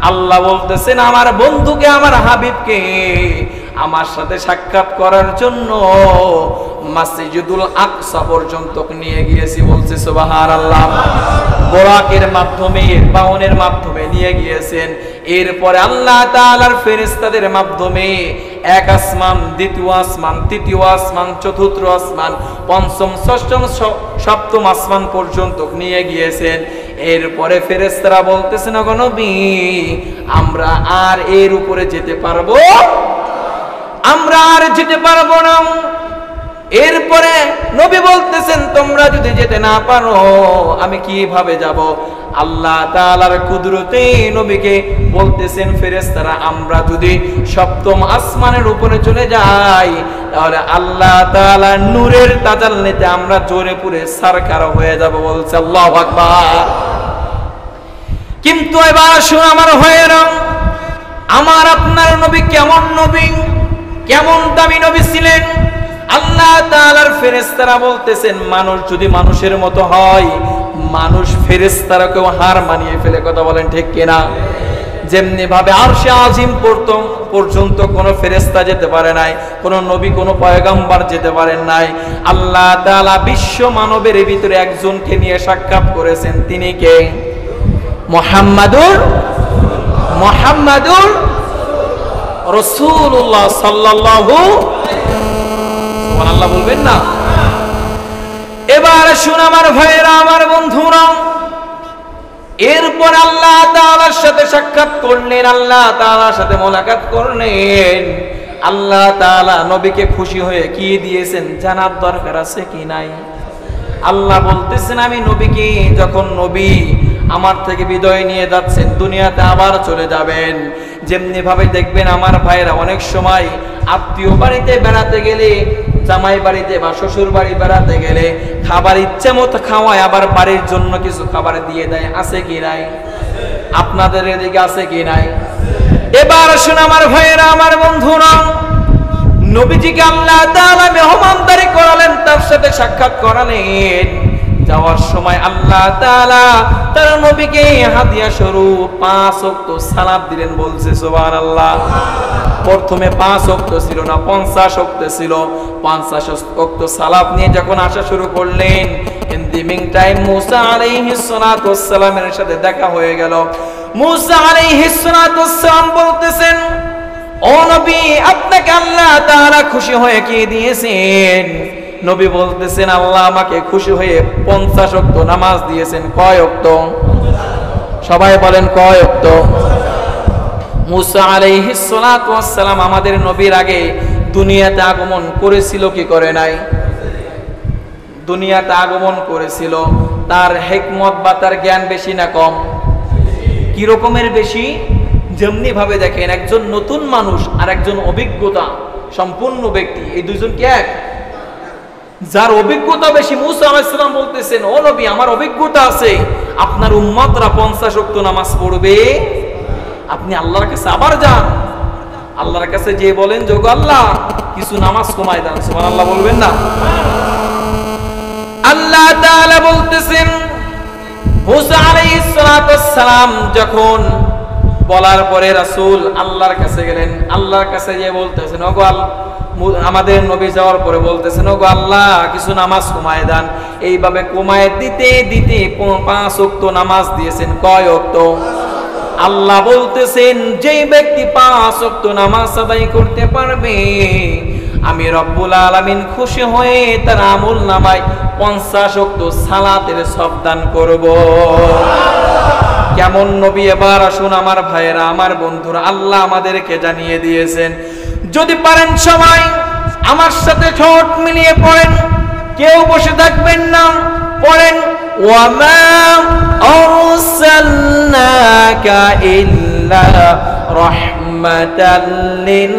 আল্লাহ বলতেছেন আমার বন্ধুকে আমার হাবিবকে আমার সাথে সাক্ষাৎ করার জন্য মসজিদুল আকসা পর্যন্ত নিয়ে গিয়েছি। বলছে সুবহানাল্লাহ। বোরাকের মাধ্যমে বাহনের মাধ্যমে নিয়ে গিয়েছেন। এরপরে আল্লাহ তাআলার ফেরেশতাদের মাধ্যমে এক আসমান, দ্বিতীয় আসমান, তৃতীয় আসমান, চতুর্থ আসমান, পঞ্চম, ষষ্ঠম, সপ্তম আসমান পর্যন্ত নিয়ে গিয়েছেন। এরপরে ফেরেশতারা বলতেছেন, ওগো নবী, আমরা আর এর উপরে যেতে পারবো? আমরা আর যেতে পারবো না। এরপরে নবী বলতেছেন, তোমরা যদি যেতে না পারো আমি কিভাবে যাব? আল্লাহ তাআলার কুদরতে নবীকে বলতেছেন ফেরেশতারা, আমরা যদি সপ্তম আসমানের উপরে চলে যাই তাহলে আল্লাহ তাআলার নূরের তাজাল্লিতে আমরা জোরে পুরে সারকার হয়ে যাব। বলছে আল্লাহু আকবার। কিন্তু এবার শুন আমার ভাইয়েরা, আমার আপনার নবী কেমন নবী, কেমন দামি নবী ছিলেন? আল্লাহ তাআলার ফেরেশতারা বলতেছেন, মানুষ যদি মানুষের মতো হয়, মানুষ ফেরেশতারাকেও হার মানিয়ে ফেলে। কথা বলেন ঠিক কিনা? যেমনি ভাবে আরশে আজিম পর্যন্ত কোনো ফেরেশতা যেতে পারে নাই, কোনো নবী, কোনো পয়গম্বর যেতে পারেন নাই। আল্লাহ তাআলা বিশ্ব মানবের ভিতরে একজনকে নিয়ে সাক্ষাৎ করেছেন। তিনি কে? মুহাম্মাদুর রাসূলুল্লাহ সাল্লাল্লাহু সুবহানাল্লাহ বলবেন না? এবার শুন আমার ভাইয়েরা, আমার বন্ধুরা, এরপর আল্লাহ তাআলার সাথে সাক্ষাৎ করলেন, আল্লাহ তাআলার সাথে মোলাকাত করলেন। আল্লাহ তাআলা নবীকে খুশি হয়ে কি দিয়েছেন জানার দরকার আছে কি নাই? আল্লাহ বলতেছেন, আমি নবীকে, যখন নবী আমার থেকে বিদায় নিয়ে যাচ্ছেন, দুনিয়াতে আবার চলে যাবেন, যেমনি ভাবে দেখবেন আমার ভাইয়েরা অনেক সময় আত্মীয় বাড়িতে বেড়াতে গেলে, জামাই বাড়িতে বা শ্বশুর বাড়ি বেড়াতে গেলে খাবার ইচ্ছে মতো খাওয়ায়, আবার বাড়ির জন্য কিছু খাবার দিয়ে দেয়। আছে কি নাই? আপনাদের এদিকে আছে কি নাই? এবার শুন আমার ভাইয়েরা, আমার বন্ধুরা, নবীজিকে আল্লাহ তাআলা মেহমানদারি করালেন, তার সাথে সাক্ষাৎ করালেন। যাওয়ার সময় আল্লাহ তাআলা তার নবীকে হাদিয়া স্বরূপ 5 ওয়াক্ত সালাত দিলেন। বলছে সুবহানাল্লাহ। প্রথমে 5 ওয়াক্ত ছিল না, 50 ওয়াক্ত ছিল। 50 ওয়াক্ত সালাত নিয়ে যখন আসা শুরু করলেন, ইন দি মিন টাইম মুসা আলাইহিস সালাতু ওয়াস সালামের সাথে দেখা হয়ে গেল। মুসা আলাইহিস সালাতু ওয়াস সালাম বলতেছেন, ও নবী, আপনাকে আল্লাহ তাআলা খুশি হয়ে কি দিয়েছেন? নবী বলতেছেন, আল্লাহ আমাকে খুশি হয়ে 50 ওয়াক্ত নামাজ দিয়েছেন। কয় ওয়াক্ত? সবাই বলেন কয় ওয়াক্ত? মুসা আলাইহিস সালাতু ওয়াস সালাম আমাদের নবীর আগে দুনিয়াতে আগমন করেছিল কি করে নাই? দুনিয়াতে আগমন করেছিল। তার হিকমত বা তার জ্ঞান বেশি না কম? কি রকমের বেশি? যেমনি ভাবে দেখেন, একজন নতুন মানুষ আর একজন অভিজ্ঞতা সম্পূর্ণ ব্যক্তি, এই দুইজন কি এক? যার অভিজ্ঞতা বেশি, মুসা আলাইহিস সালাম বলতেছেন, ও নবী, আমার অভিজ্ঞতা আছে, আপনার উম্মতরা 50 ওয়াক্ত নামাজ পড়বে, আপনি আল্লাহর কাছে আবার যান, আল্লাহর কাছে যে বলেন, যোগ আল্লাহ কিছু নামাজ কমায় দেন। সুবহানাল্লাহ বলবেন না? আল্লাহ তাআলা বলতেছেন মুসা আলাইহিস সালাতু ওয়াস সালাম যখন বলার পরে রাসূল আল্লাহর কাছে গেলেন, আল্লাহর কাছে গিয়ে বলতেছেন ওগো আমাদের নবী যাওয়ার পরে বলতেছেন ওগো আল্লাহ কিছু নামাজ কমায় দেন। এইভাবে কমায় দিতে দিতে 5 ওয়াক্ত নামাজ দিয়েছেন। কয় ওয়াক্ত? আল্লাহ বলতেছেন যেই ব্যক্তি 5 ওয়াক্ত নামাজ আদায় করতে পারবে আমি রব্বুল আলামিন খুশি হয়ে তার আমল নামায় 50 ওয়াক্ত সালাতের সওয়াব দান করব। কেমন নবী! এবার আসুন আমার ভাইয়েরা, আমার বন্ধুরা, আল্লাহ আমাদেরকে জানিয়ে দিয়েছেন। যদি পারেন সবাই আমার সাথে ঠোঁট মিলিয়ে পড়েন, কেউ বসে থাকবেন না, পড়েন ওয়ামা আরসালনাকা ইল্লা রাহমাতাল লিল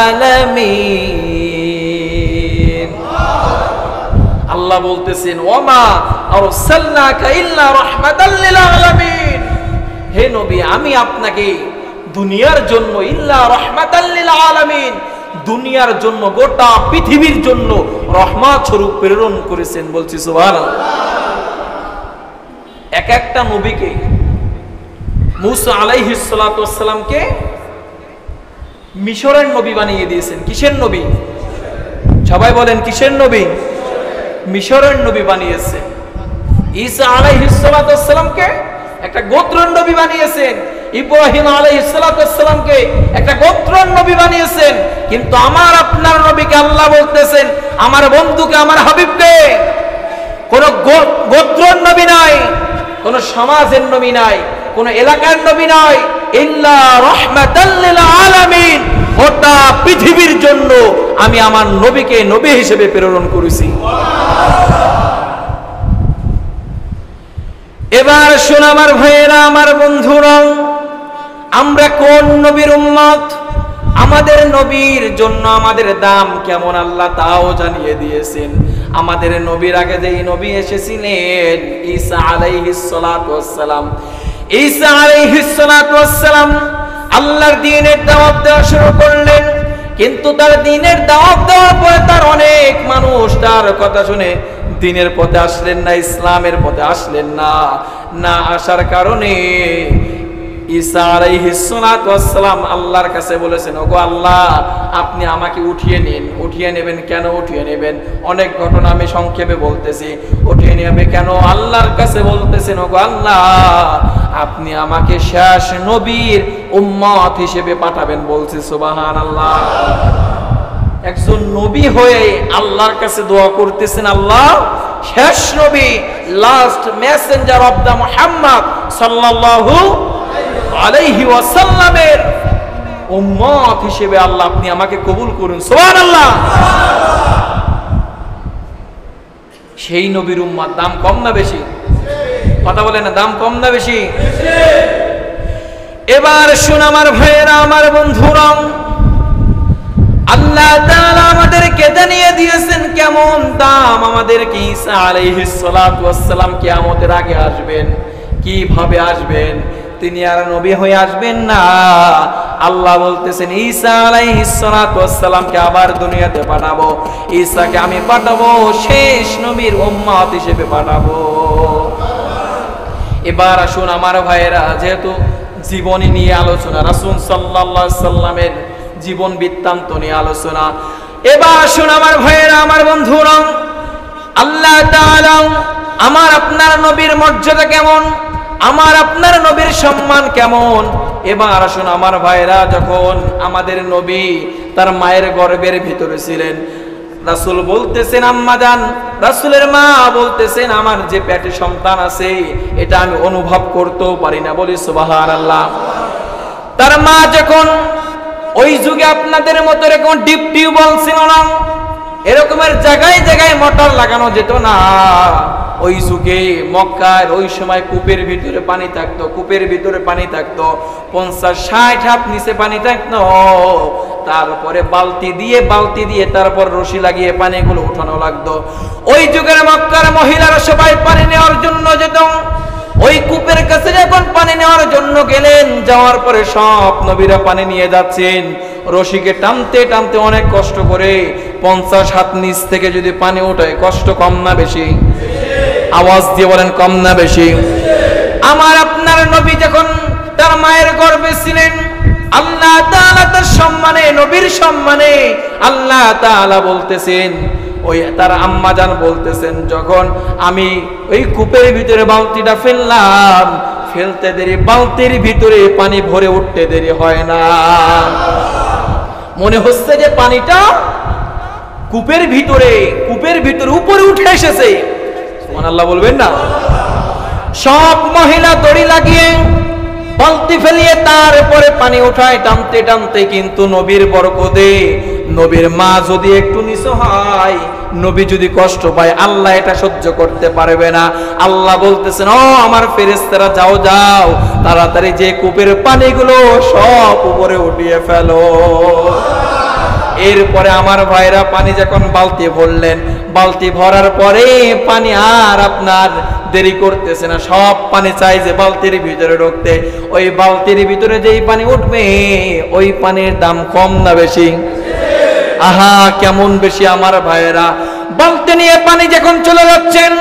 আলামিন। আল্লাহ বলতেছেন ওয়ামা আরসালনাকা ইল্লা রাহমাতাল লিল আলামিন, হে নবী আমি আপনাকে দুনিয়ার জন্য ইল্লা রাহমাতাল লিল আলামিন, দুনিয়ার জন্য গোটা পৃথিবীর জন্য রহমত স্বরূপ প্রেরণ করেছেন। বলছি সুবহানাল্লাহ। এক একটা নবীকে মুসা আলাইহিস সালাতু ওয়াস সালামকে মিশরের নবী বানিয়ে দিয়েছেন। কিসের নবী? সবাই বলেন কিসের নবী? মিশরের নবী বানিয়েছেন। ঈসা আলাইহিস সালাতু ওয়াস সালামকে একটা গোত্রের নবী বানিয়েছেন। ইব্রাহিম আলাইহিস সালাতু ওয়াস সালামকে একটা গোত্রের নবী বানিয়েছেন। কিন্তু আমার আপনার নবীকে আল্লাহ বলতেছেন, আমার বন্ধুকে, আমার হাবিবকে কোন গোত্রের নবী নাই, কোন সমাজের নবী নাই, কোন এলাকার নবী নাই, ইল্লা রাহমাতাল লিল আলামিন, গোটা পৃথিবীর জন্য আমি আমার নবীকে নবী হিসেবে প্রেরণ করেছি। এবার শুন আমার ভাইয়েরা, আমার বন্ধুরা, আমরা কোন নবীর উম্মত, আমাদের নবীর জন্য আমাদের দাম কেমন আল্লাহ তাও জানিয়ে দিয়েছেন। আমাদের নবীর আগে যেই নবী এসেছিলেন ঈসা আলাইহিস সালাতু ওয়াস সালাম, ঈসা আলাইহিস সালাতু ওয়াস সালাম আল্লাহর দ্বীনের দাওয়াত দেওয়া শুরু করলেন। কিন্তু তার দ্বীনের দাওয়াত দেওয়ার পরে তার অনেক মানুষ তার কথা শুনে দ্বীনের পথে আসলেন না, ইসলামের পথে আসলেন না। না আসার কারণে ঈসা আলাইহিস সালাতু ওয়াস সালাম আল্লাহর কাছে বলেছেন ওগো আল্লাহ আপনি আমাকে উঠিয়ে নিন। উঠিয়ে নেবেন কেন? উঠিয়ে নেবেন অনেক ঘটনা আমি সংক্ষেপে বলতেছি। উঠিয়ে নেবে কেন? আল্লাহর কাছে বলতেছেন ওগো আল্লাহ আপনি আমাকে শেষ নবীর উম্মত হিসেবে পাঠাবেন। বলছি সুবহানাল্লাহ। একজন নবী হয়ে আল্লাহর কাছে দোয়া করতেছেন, আল্লাহ শেষ নবী, last messenger of the Muhammad সাল্লাল্লাহু আলাইহি ওয়াসাল্লামের উম্মত হিসেবে আল্লাহ আপনি আমাকে কবুল করুন। সুবহানাল্লাহ। সেই নবীর উম্মত দাম কম না বেশি? কথা বলেন না, দাম কম না বেশি? এবার শুন আমার ভাইয়েরা, আমার বন্ধুরা, আল্লাহ তাআলা আমাদেরকে জানিয়ে দিয়েছেন কেমন দাম। আমাদেরকে ঈসা আলাইহিস সালাতু ওয়াস সালাম কিয়ামতের আগে আসবেন। কিভাবে আসবেন? তিনি আর নবী হয়ে আসবেন না। আল্লাহ বলতেছেন ঈসা আলাইহিস সালাতু ওয়াস সালামকে আবার দুনিয়াতে পাঠাবো। ঈসাকে আমি পাঠাবো শেষ নবীর উম্মত হিসেবে পাঠাবো। এবার আসুন আমার ভাইয়েরা, যেহেতু জীবনী নিয়ে আলোচনা, রাসূল সাল্লাল্লাহু আলাইহি সাল্লামের জীবন বৃত্তান্ত নিয়ে আলোচনা। এবার আসুন আমার ভাইয়েরা, আমার বন্ধুরা, আল্লাহ তাআলা আমার আপনার নবীর মর্যাদা কেমন, আমার আপনার নবীর সম্মান কেমন। এবার আসুন আমার ভাইরা, যখন আমাদের নবী তার মায়ের গর্ভের ভিতরে ছিলেন, রাসূল বলতেছেন আম্মা জান, রাসূলের মা বলতেছেন আমার যে পেটে সন্তান আছে এটা আমি অনুভব করতেও পারি না। বলি সুবহানাল্লাহ। তার মা যখন, ওই যুগে আপনাদের মতো এরকম ডিপ টিউবওয়েল ছিল না, এরকমের জায়গায় জায়গায় মোটর লাগানো যেত না। ওই যুগে মক্কার ওই সময় কূপের ভিতরে পানি থাকতো, কূপের ভিতরে পানি থাকতো 50-60 হাত নিচে পানি থাকতো। তারপরে বালতি দিয়ে তারপর রশি লাগিয়ে পানিগুলো উঠানো লাগতো। ওই যুগের মক্কার মহিলারা সবাই পানি নেওয়ার জন্য যেত। ওই কূপের কাছে যখন পানি নেওয়ার জন্য গেলেন, যাওয়ার পরে সব নবীরা পানি নিয়ে যাচ্ছেন, রশিকে টানতে টানতে অনেক কষ্ট করে 50 হাত নিচ থেকে যদি পানি ওঠায় কষ্ট কম না বেশি? আওয়াজ দিয়ে বলেন কম না বেশি? আমার আপনার নবী যখন তার মায়ের গর্ভে ছিলেন, আল্লাহ তাআলা তার সম্মানে, নবীর সম্মানে আল্লাহ তাআলা বলতেছেন, ওই তার আম্মা জান বলতেছেন, যখন আমি ওই কূপের ভিতরে বালতিটা ফেললাম, ফেলতে দেরি বালতির ভিতরে পানি ভরে উঠতে দেরি হয় না। মনে হচ্ছে যে পানিটা কূপের ভিতরে উপরে উঠে এসেছে। সুবহানাল্লাহ বলবেন না? সব মহিলা দড়ি লাগিয়ে বালতি ফেলিয়ে তারপরে পানি উঠায় টানতে টানতে, কিন্তু নবীর বরকতে নবীর মা যদি একটু নিচু হয়, নবী যদি কষ্ট পায়, আল্লাহ এটা সহ্য করতে পারবে না। আল্লাহ বলতেছেন, ও আমার ফেরেশতারা যাও যাও, তাড়াতাড়ি যে কূপের পানিগুলো সব উপরে উঠিয়ে ফেলো। এরপরে আমার ভাইরা পানি যখন বালতি ভরলেন, বালতি ভরার পরে পানি আর আপনার দেরি করতেছে না, সব পানি চাই যে বালতির ভিতরে ঢুকতে। ওই বালতির ভিতরে যেই পানি উঠবে, ওই পানির দাম কম না বেশি? আহা কেমন বেশি আমার ভাইয়েরা। বালতি নিয়ে পানি যখন চলে যাচ্ছেন,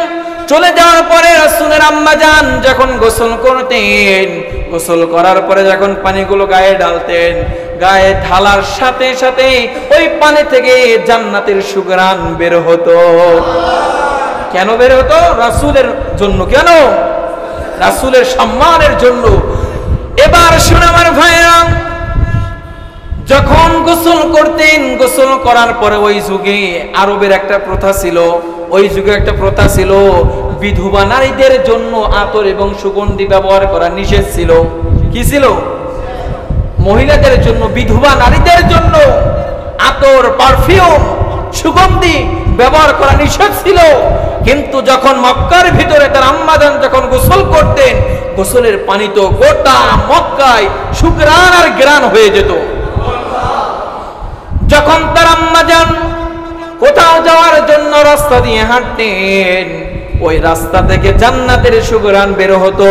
চলে যাওয়ার পরে রাসূলের আম্মা জান যখন গোসল করতেন, গোসল করার পরে যখন পানিগুলো গায়ে ঢালতেন, গায়ে ঢালার সাথে সাথে ওই পানি থেকে জান্নাতের সুঘ্রাণ বের হতো। কেন বের হতো? রাসূলের জন্য। কেন? রাসূলের সম্মানের জন্য। এবার শুনে আমার ভাইরা, যখন গোসল করতেন, গোসল করার পরে ওই যুগে আরবের একটা প্রথা ছিল, ওই যুগে একটা প্রথা ছিল, বিধবা নারীদের জন্য আতর এবং সুগন্ধি ব্যবহার করা নিষেধ ছিল। কি ছিল? মহিলাদের জন্য, বিধবা নারীদের জন্য আতর, পারফিউম, সুগন্ধি ব্যবহার করা নিষেধ ছিল। কিন্তু যখন মক্কার ভিতরে তার আম্মাজান যখন গোসল করতেন, গোসলের পানি তো গোটা মক্কায় সুঘ্রাণ আর ঘ্রাণ হয়ে যেত। যখন তার আম্মাজান কোথাও যাওয়ার জন্য রাস্তা দিয়ে হাঁটতেন, ওই রাস্তা থেকে জান্নাতের সুঘ্রাণ বের হতো।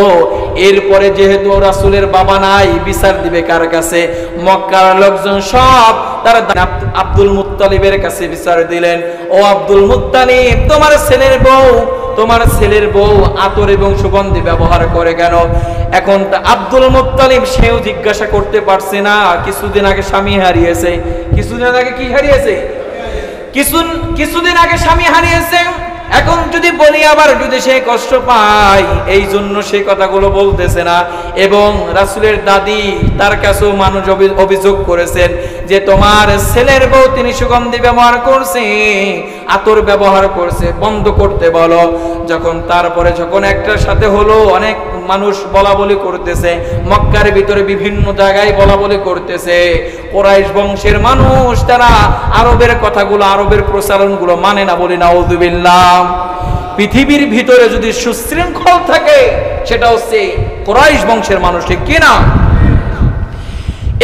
এরপরে যেহেতু রাসূলের বাবা নাই, বিচার দিবে কার কাছে? মক্কার লোকজন সব তারা আব্দুল মুত্তালিবের কাছে বিচার দিলেন, ও আব্দুল মুত্তালিব, তোমার ছেলের বউ আতর এবং সুগন্ধি ব্যবহার করে কেন? এখন আব্দুল মুত্তালিব সেও জিজ্ঞাসা করতে পারছে না, কিছুদিন আগে স্বামী হারিয়েছে। কিছুদিন আগে কি হারিয়েছে? কিছুদিন আগে স্বামী হারিয়েছে। এখন যদি বলি আবার যদি সে কষ্ট পায়, এই জন্য সে কথাগুলো বলতেছে না। এবং রাসূলের দাদি তার কাছেও মানুষ অভিযোগ করেছেন যে তোমার ছেলের বউ তিনি সুগন্ধি ব্যবহার করছে, আতর ব্যবহার করছে, বন্ধ করতে বলো। তারপরে যখন একটার সাথে হলো, অনেক মানুষ বলা বলি করতেছে, মক্কার ভিতরে বিভিন্ন জায়গায় বলা বলি করতেছে, কুরাইশ বংশের মানুষ তারা আরবের কথাগুলো, আরবের প্রচলনগুলো মানে না। বলি নাউযুবিল্লাহ। পৃথিবীর ভিতরে যদি সুশৃঙ্খল থাকে, সেটা হচ্ছে কুরাইশ বংশের মানুষ, ঠিক কি না?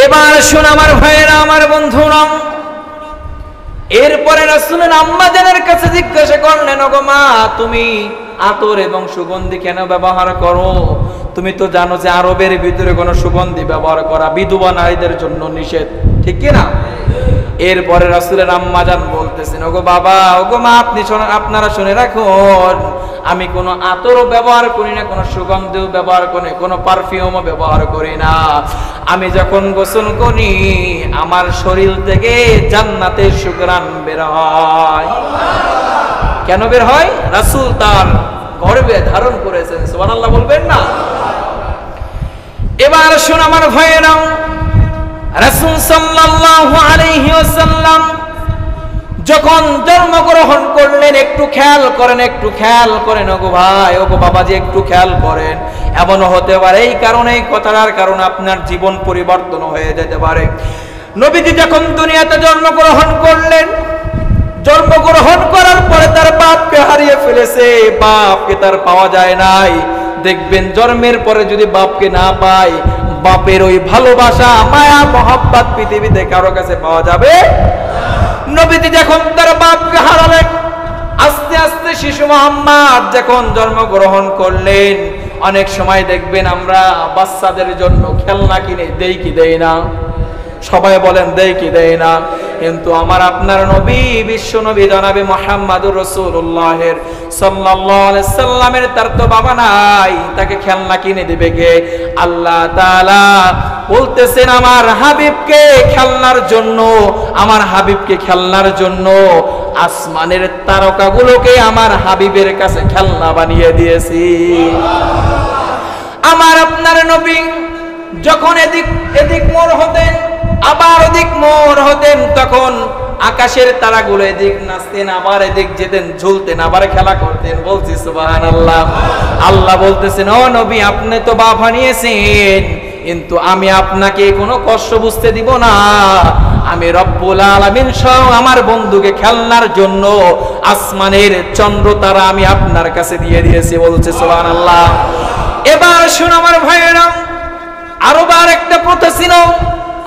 এবার শুন আমার ভাইয়েরা, আমার বন্ধুরা, এরপরে রাসূলের আম্মা জানের কাছে জিজ্ঞাসা করলেন, ওগো মা, তুমি আতর এবং সুগন্ধি কেন ব্যবহার করো? তুমি তো জানো যে আরবের ভিতরে কোনো সুগন্ধি ব্যবহার করা বিধবা নারীদের জন্য নিষেধ, ঠিক কি না? এরপরে রাসূলের আম্মা জান বলতেছেন, ওগো বাবা, ওগো মা, আপনারা শুনে রাখুন, আমি কোনো আতরও ব্যবহার করি না, কোনো সুগন্ধিও ব্যবহার করি না, কোনো পারফিউমও ব্যবহার করি না। আমি যখন গোসল করি, আমার শরীর থেকে জান্নাতের সুঘ্রাণ বের হয়। কেন বের হয়? রাসূল তার গর্ভে ধারণ করেছেন। সুবহানাল্লাহ বলবেন না? এবার শুন আমার ভাইয়েরা, রাসূল সাল্লাল্লাহু আলাইহি ওয়াসাল্লাম যখন জন্মগ্রহণ করলেন, একটু খেয়াল করেন ওগো ভাই, ওগো বাবাজি, একটু খেয়াল করেন। এমন হতে পারে এই কারণে, এই কথাটার কারণে আপনার জীবন পরিবর্তন হয়ে যেতে পারে। নবীজি যখন দুনিয়াতে জন্মগ্রহণ করলেন, জন্মগ্রহণ করার পরে তার বাপকে হারিয়ে ফেলেছে, বাপকে তার পাওয়া যায় নাই। দেখবেন জন্মের পরে যদি বাপকে না পায়, বাপের ওই ভালোবাসা, মায়া, মহব্বত পৃথিবীতে কারো কাছে পাওয়া যাবে? নবীজি যখন তার বাপকে হারালেন, আস্তে আস্তে শিশু মুহাম্মদ যখন জন্মগ্রহণ করলেন, অনেক সময় দেখবেন আমরা বাচ্চাদের জন্য খেলনা কিনে দেই কি দেই না? সবাই বলেন দেই কি দেই না? কিন্তু আমার আপনার নবী, বিশ্ব নবী জনাবে মুহাম্মদুর রাসূলুল্লাহের সাল্লাল্লাহু আলাইহি সাল্লামের তার তো বাবা নাই, তাকে খেলনা কিনে দিবে কে? আল্লাহ তাআলা বলতেছেন আমার হাবিবকে খেলনার জন্য, আমার হাবিবকে খেলনার জন্য আসমানের তারকাগুলোকে আমার হাবিবের কাছে খেলনা বানিয়ে দিয়েছি। আমার আপনার নবী যখন এদিক মোড় হতেন, আবার ওদিক মোড় হতেন, তখন আকাশের তারাগুলো এদিক নাচতেন, আবার এদিক যেতেন, ঝুলতেন, আবার খেলা করতেন। বলছি সুবহানাল্লাহ। আল্লাহ বলতেছেন, ও নবী আপনি তো বাপ বানিয়েছেন, কিন্তু আমি আপনাকে কোনো কষ্ট বুঝতে দিব না। আমি রব্বুল আলামিন সহ আমার বন্ধুকে খেলনার জন্য আসমানের চন্দ্র তারা আমি আপনার কাছে দিয়ে দিয়েছি। বলছে সুবহানাল্লাহ। এবার শুনো আমার ভাইয়েরা, আরবার একটা প্রথা ছিল,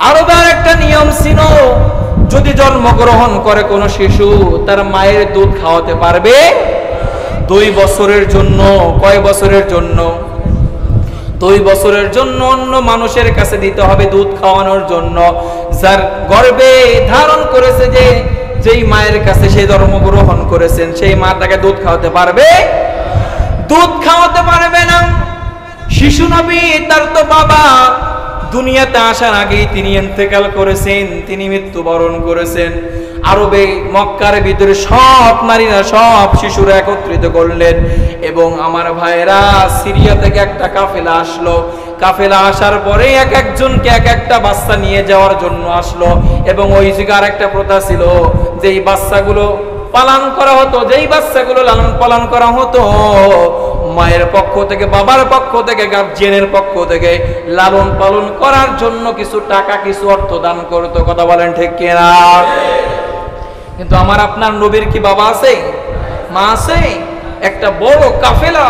আরবার একটা নিয়ম ছিল, যদি জন্মগ্রহণ করে কোন শিশু তার মায়ের দুধ খাওয়াতে পারবে 2 বছরের জন্য। কয় বছরের জন্য? 2 বছরের জন্য অন্য মানুষের কাছে দিতে হবে দুধ খাওয়ানোর জন্য। যার গর্ভে ধারণ করেছে, যেই মায়ের কাছে সে জন্মগ্রহণ করেছেন, সেই মা তাকে দুধ খাওয়াতে পারবে? দুধ খাওয়াতে পারবে না। শিশু নবী তার তো বাবা দুনিয়াতে আসার আগেই তিনি ইন্তেকাল করেছেন, তিনি মৃত্যুবরণ করেছেন। আরবে মক্কার ভিতরে সব নারীরা, সব শিশুরা একত্রিত করলেন এবং আমার ভাইরা সিরিয়া থেকে একটা কাফেলা আসলো। কাফেলা আসার পরে এক একজনকে এক একটা বাচ্চা নিয়ে যাওয়ার জন্য আসলো এবং ওই জায়গার একটা প্রথা ছিল, যেই বাচ্চাগুলো পালন করা হতো, যেই বাচ্চাগুলো লালন পালন করা হতো, মায়ের পক্ষ থেকে, বাবার পক্ষ থেকে, গার্জিয়ানের পক্ষ থেকে লালন পালন করার জন্য কিছু টাকা, কিছু অর্থ দান করতো। কথা বলেন ঠিক কিনা? কিন্তু আমার আপনার নবীর কি বাবা আছে, মা আছে? একটা বড় কাফেলা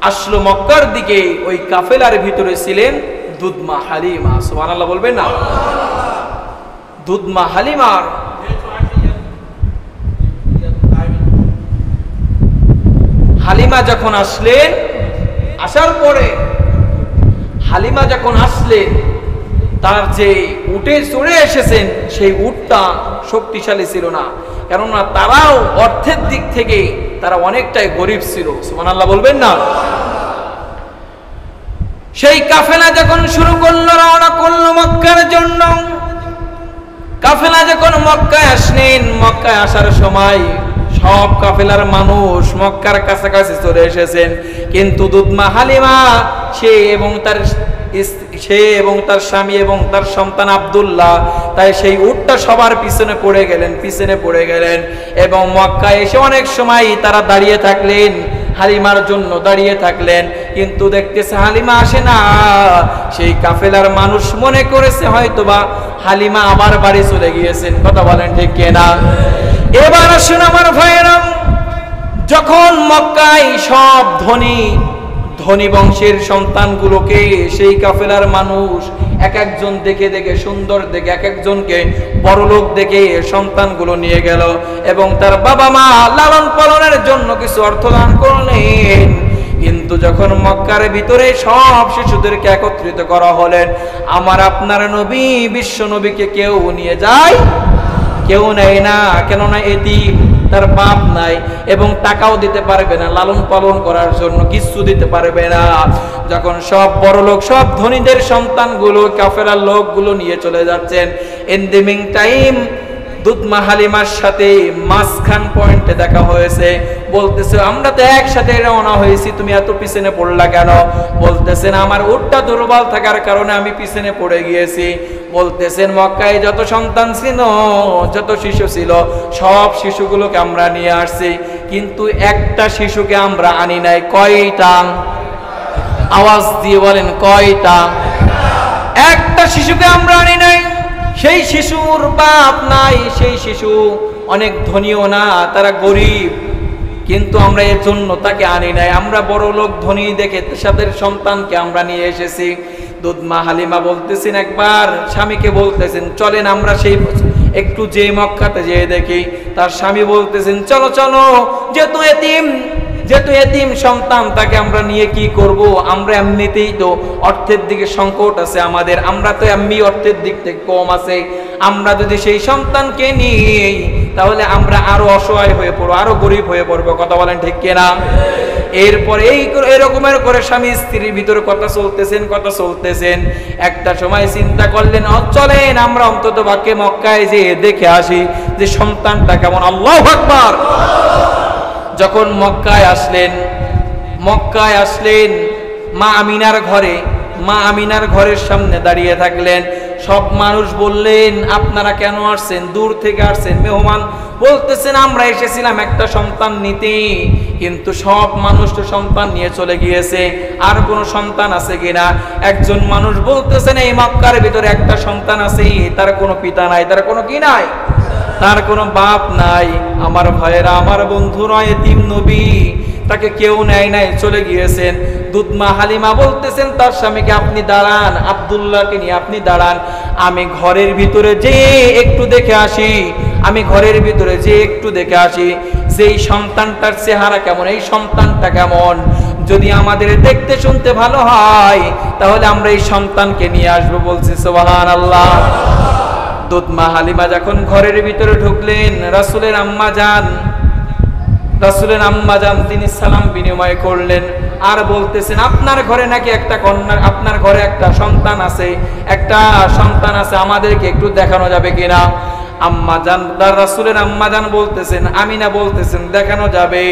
আসলো মক্কার দিকে, ওই কাফেলার ভিতরে ছিলেন দুধমা হালিমা। সুবহানাল্লাহ বলবেন না? দুধমা হালিমার হালিমা যখন আসলেন, আসার পরে হালিমা যখন আসলেন, তার যে উটে চড়ে এসেছেন সেই উটটা শক্তিশালী ছিল না, কেননা তারাও অর্থের দিক থেকে তারা অনেকটাই গরিব ছিল। সুবহানাল্লাহ বলবেন না? সেই কাফেলা যখন শুরু করলো, রওনা করলো মক্কার জন্য। কাফেলা যখন মক্কায় আসলেন, মক্কায় আসার সময় সব কাফেলার মানুষ মক্কার কাছাকাছি চলে এসেছেন, কিন্তু দুধমা হালিমা সে এবং তার স্বামী এবং তার সন্তান আব্দুল্লাহ, তাই সেই উটটা সবার পিছনে পড়ে গেলেন এবং মক্কায় এসে অনেক সময় তারা দাঁড়িয়ে থাকলেন, হালিমার জন্য দাঁড়িয়ে থাকলেন, কিন্তু দেখতেছে হালিমা আসে না। সেই কাফেলার মানুষ মনে করেছে হয়তোবা হালিমা আবার বাড়ি চলে গিয়েছেন। কথা বলেন ঠিক কিনা? এবার আসুন আমার ভাইয়েরা, যখন মক্কায় সব ধনী বংশের সন্তানগুলোকে সেই কাফেলার মানুষ এক একজন দেখে সুন্দর দেখে, এক একজনকে বড়লোক দেখে সন্তানগুলো নিয়ে গেল এবং তার বাবা মা লালন পালনের জন্য কিছু অর্থ দান করলেন। কিন্তু যখন মক্কার ভিতরে সব শিশুদেরকে একত্রিত করা হলেন, আমার আপনার নবী, বিশ্ব নবীকে কেউ নিয়ে যায়? কেউ নেয় না। কেননা এতিম, তার বাপ নাই এবং টাকাও দিতে পারবে না, লালন পালন করার জন্য কিছু দিতে পারবে না। যখন সব বড় লোক, সব ধনীদের সন্তানগুলো কাফেলার লোকগুলো নিয়ে চলে যাচ্ছেন, ইন দি মিন টাইম দুধমা হালিমার সাথে মাঝখান পয়েন্টে দেখা হয়েছে। বলতেছে আমরা তো একসাথে রওনা হয়েছি, তুমি এত পিছনে পড়লা কেন? বলতেছেন আমার উটটা দুর্বল থাকার কারণে আমি পিছনে পড়ে গিয়েছি। বলতেছেন মক্কায় যত সন্তান ছিল, যত শিশু ছিল, সব শিশুগুলোকে আমরা নিয়ে আসছি, কিন্তু একটা শিশুকে আমরা আনি নাই। কয়টা? আওয়াজ দিয়ে বলেন কয়টা? একটা শিশুকে আমরা আনি নাই। সেই শিশুর বাপ নাই, সেই শিশু অনেক ধনীও না, তারা গরিব, কিন্তু আমরা এর জন্য তাকে আনি নাই। আমরা বড় লোক ধনী দেখে তাদের সন্তানকে আমরা নিয়ে এসেছি। দুধমা হালিমা বলতেছেন, একবার স্বামীকে বলতেছেন চলেন আমরা সেই একটু যে মক্কাতে যেয়ে দেখি। তার স্বামী বলতেছেন চলো চলো, যেহেতু এতিম যেহেতু এতিম সন্তান, তাকে আমরা নিয়ে কি করব? আমরা এমনিতেই তো অর্থের দিকে সংকট আছে আমাদের, আমরা তো এমনি অর্থের দিক থেকে কম আছে। আমরা যদি সেই সন্তানকে নিই তাহলে আমরা আরো অসহায় হয়ে পড়বো, আরো গরিব হয়ে পড়বো। কথা বলেন ঠিক কিনা? এরপরে এরকমের করে স্বামী স্ত্রীর ভিতরে কথা চলতেছেন। একটা সময় চিন্তা করলেন, চলেন আমরা অন্তত বাক্যে মক্কায় যে দেখে আসি যে সন্তানটা কেমন। আল্লাহু আকবার। যখন মক্কায় আসলেন মা আমিনার ঘরের সামনে দাঁড়িয়ে থাকলেন। সব মানুষ বললেন, আপনারা কেন আসছেন? দূর থেকে আসছেন মেহমান। বলতেছেন, আমরা এসেছিলাম একটা সন্তান নিতে, কিন্তু সব মানুষ তো সন্তান নিয়ে চলে গিয়েছে, আর কোনো সন্তান আছে কিনা? একজন মানুষ বলতেছেন, এই মক্কার ভিতরে একটা সন্তান আছে, তার কোনো পিতা নাই, তার কোনো কি নাই, তার কোনো বাপ নাই। আমার ভাইয়েরা, আমার বন্ধুরা, এতিম নবী, তাকে কেউ নেয় নাই, চলে গিয়েছেন। দুধমা হালিমা বলতেছেন তার স্বামীকে, আপনি দাঁড়ান, আব্দুল্লাহকে নিয়ে আপনি দাঁড়ান, আমি ঘরের ভিতরে যে একটু দেখে আসি যেই সন্তানটার চেহারা কেমন, এই সন্তানটা কেমন। যদি আমাদের দেখতে শুনতে ভালো হয় তাহলে আমরা এই সন্তানকে নিয়ে আসবো। বলছি সুবহানাল্লাহ। দুধমা হালিমা যখন ঘরের ভিতরে ঢুকলেন, রাসূলের আম্মা যান তিনি সালাম বিনিময় করলেন, আর বলতেছেন, আপনার ঘরে নাকি একটা কন্যা, আপনার ঘরে একটা সন্তান আছে, আমাদেরকে একটু দেখানো যাবে কিনা? আম্মা জান, রাসূলের আম্মা জান বলতেছেন, আমিনা বলতেছেন, দেখানো যাবে।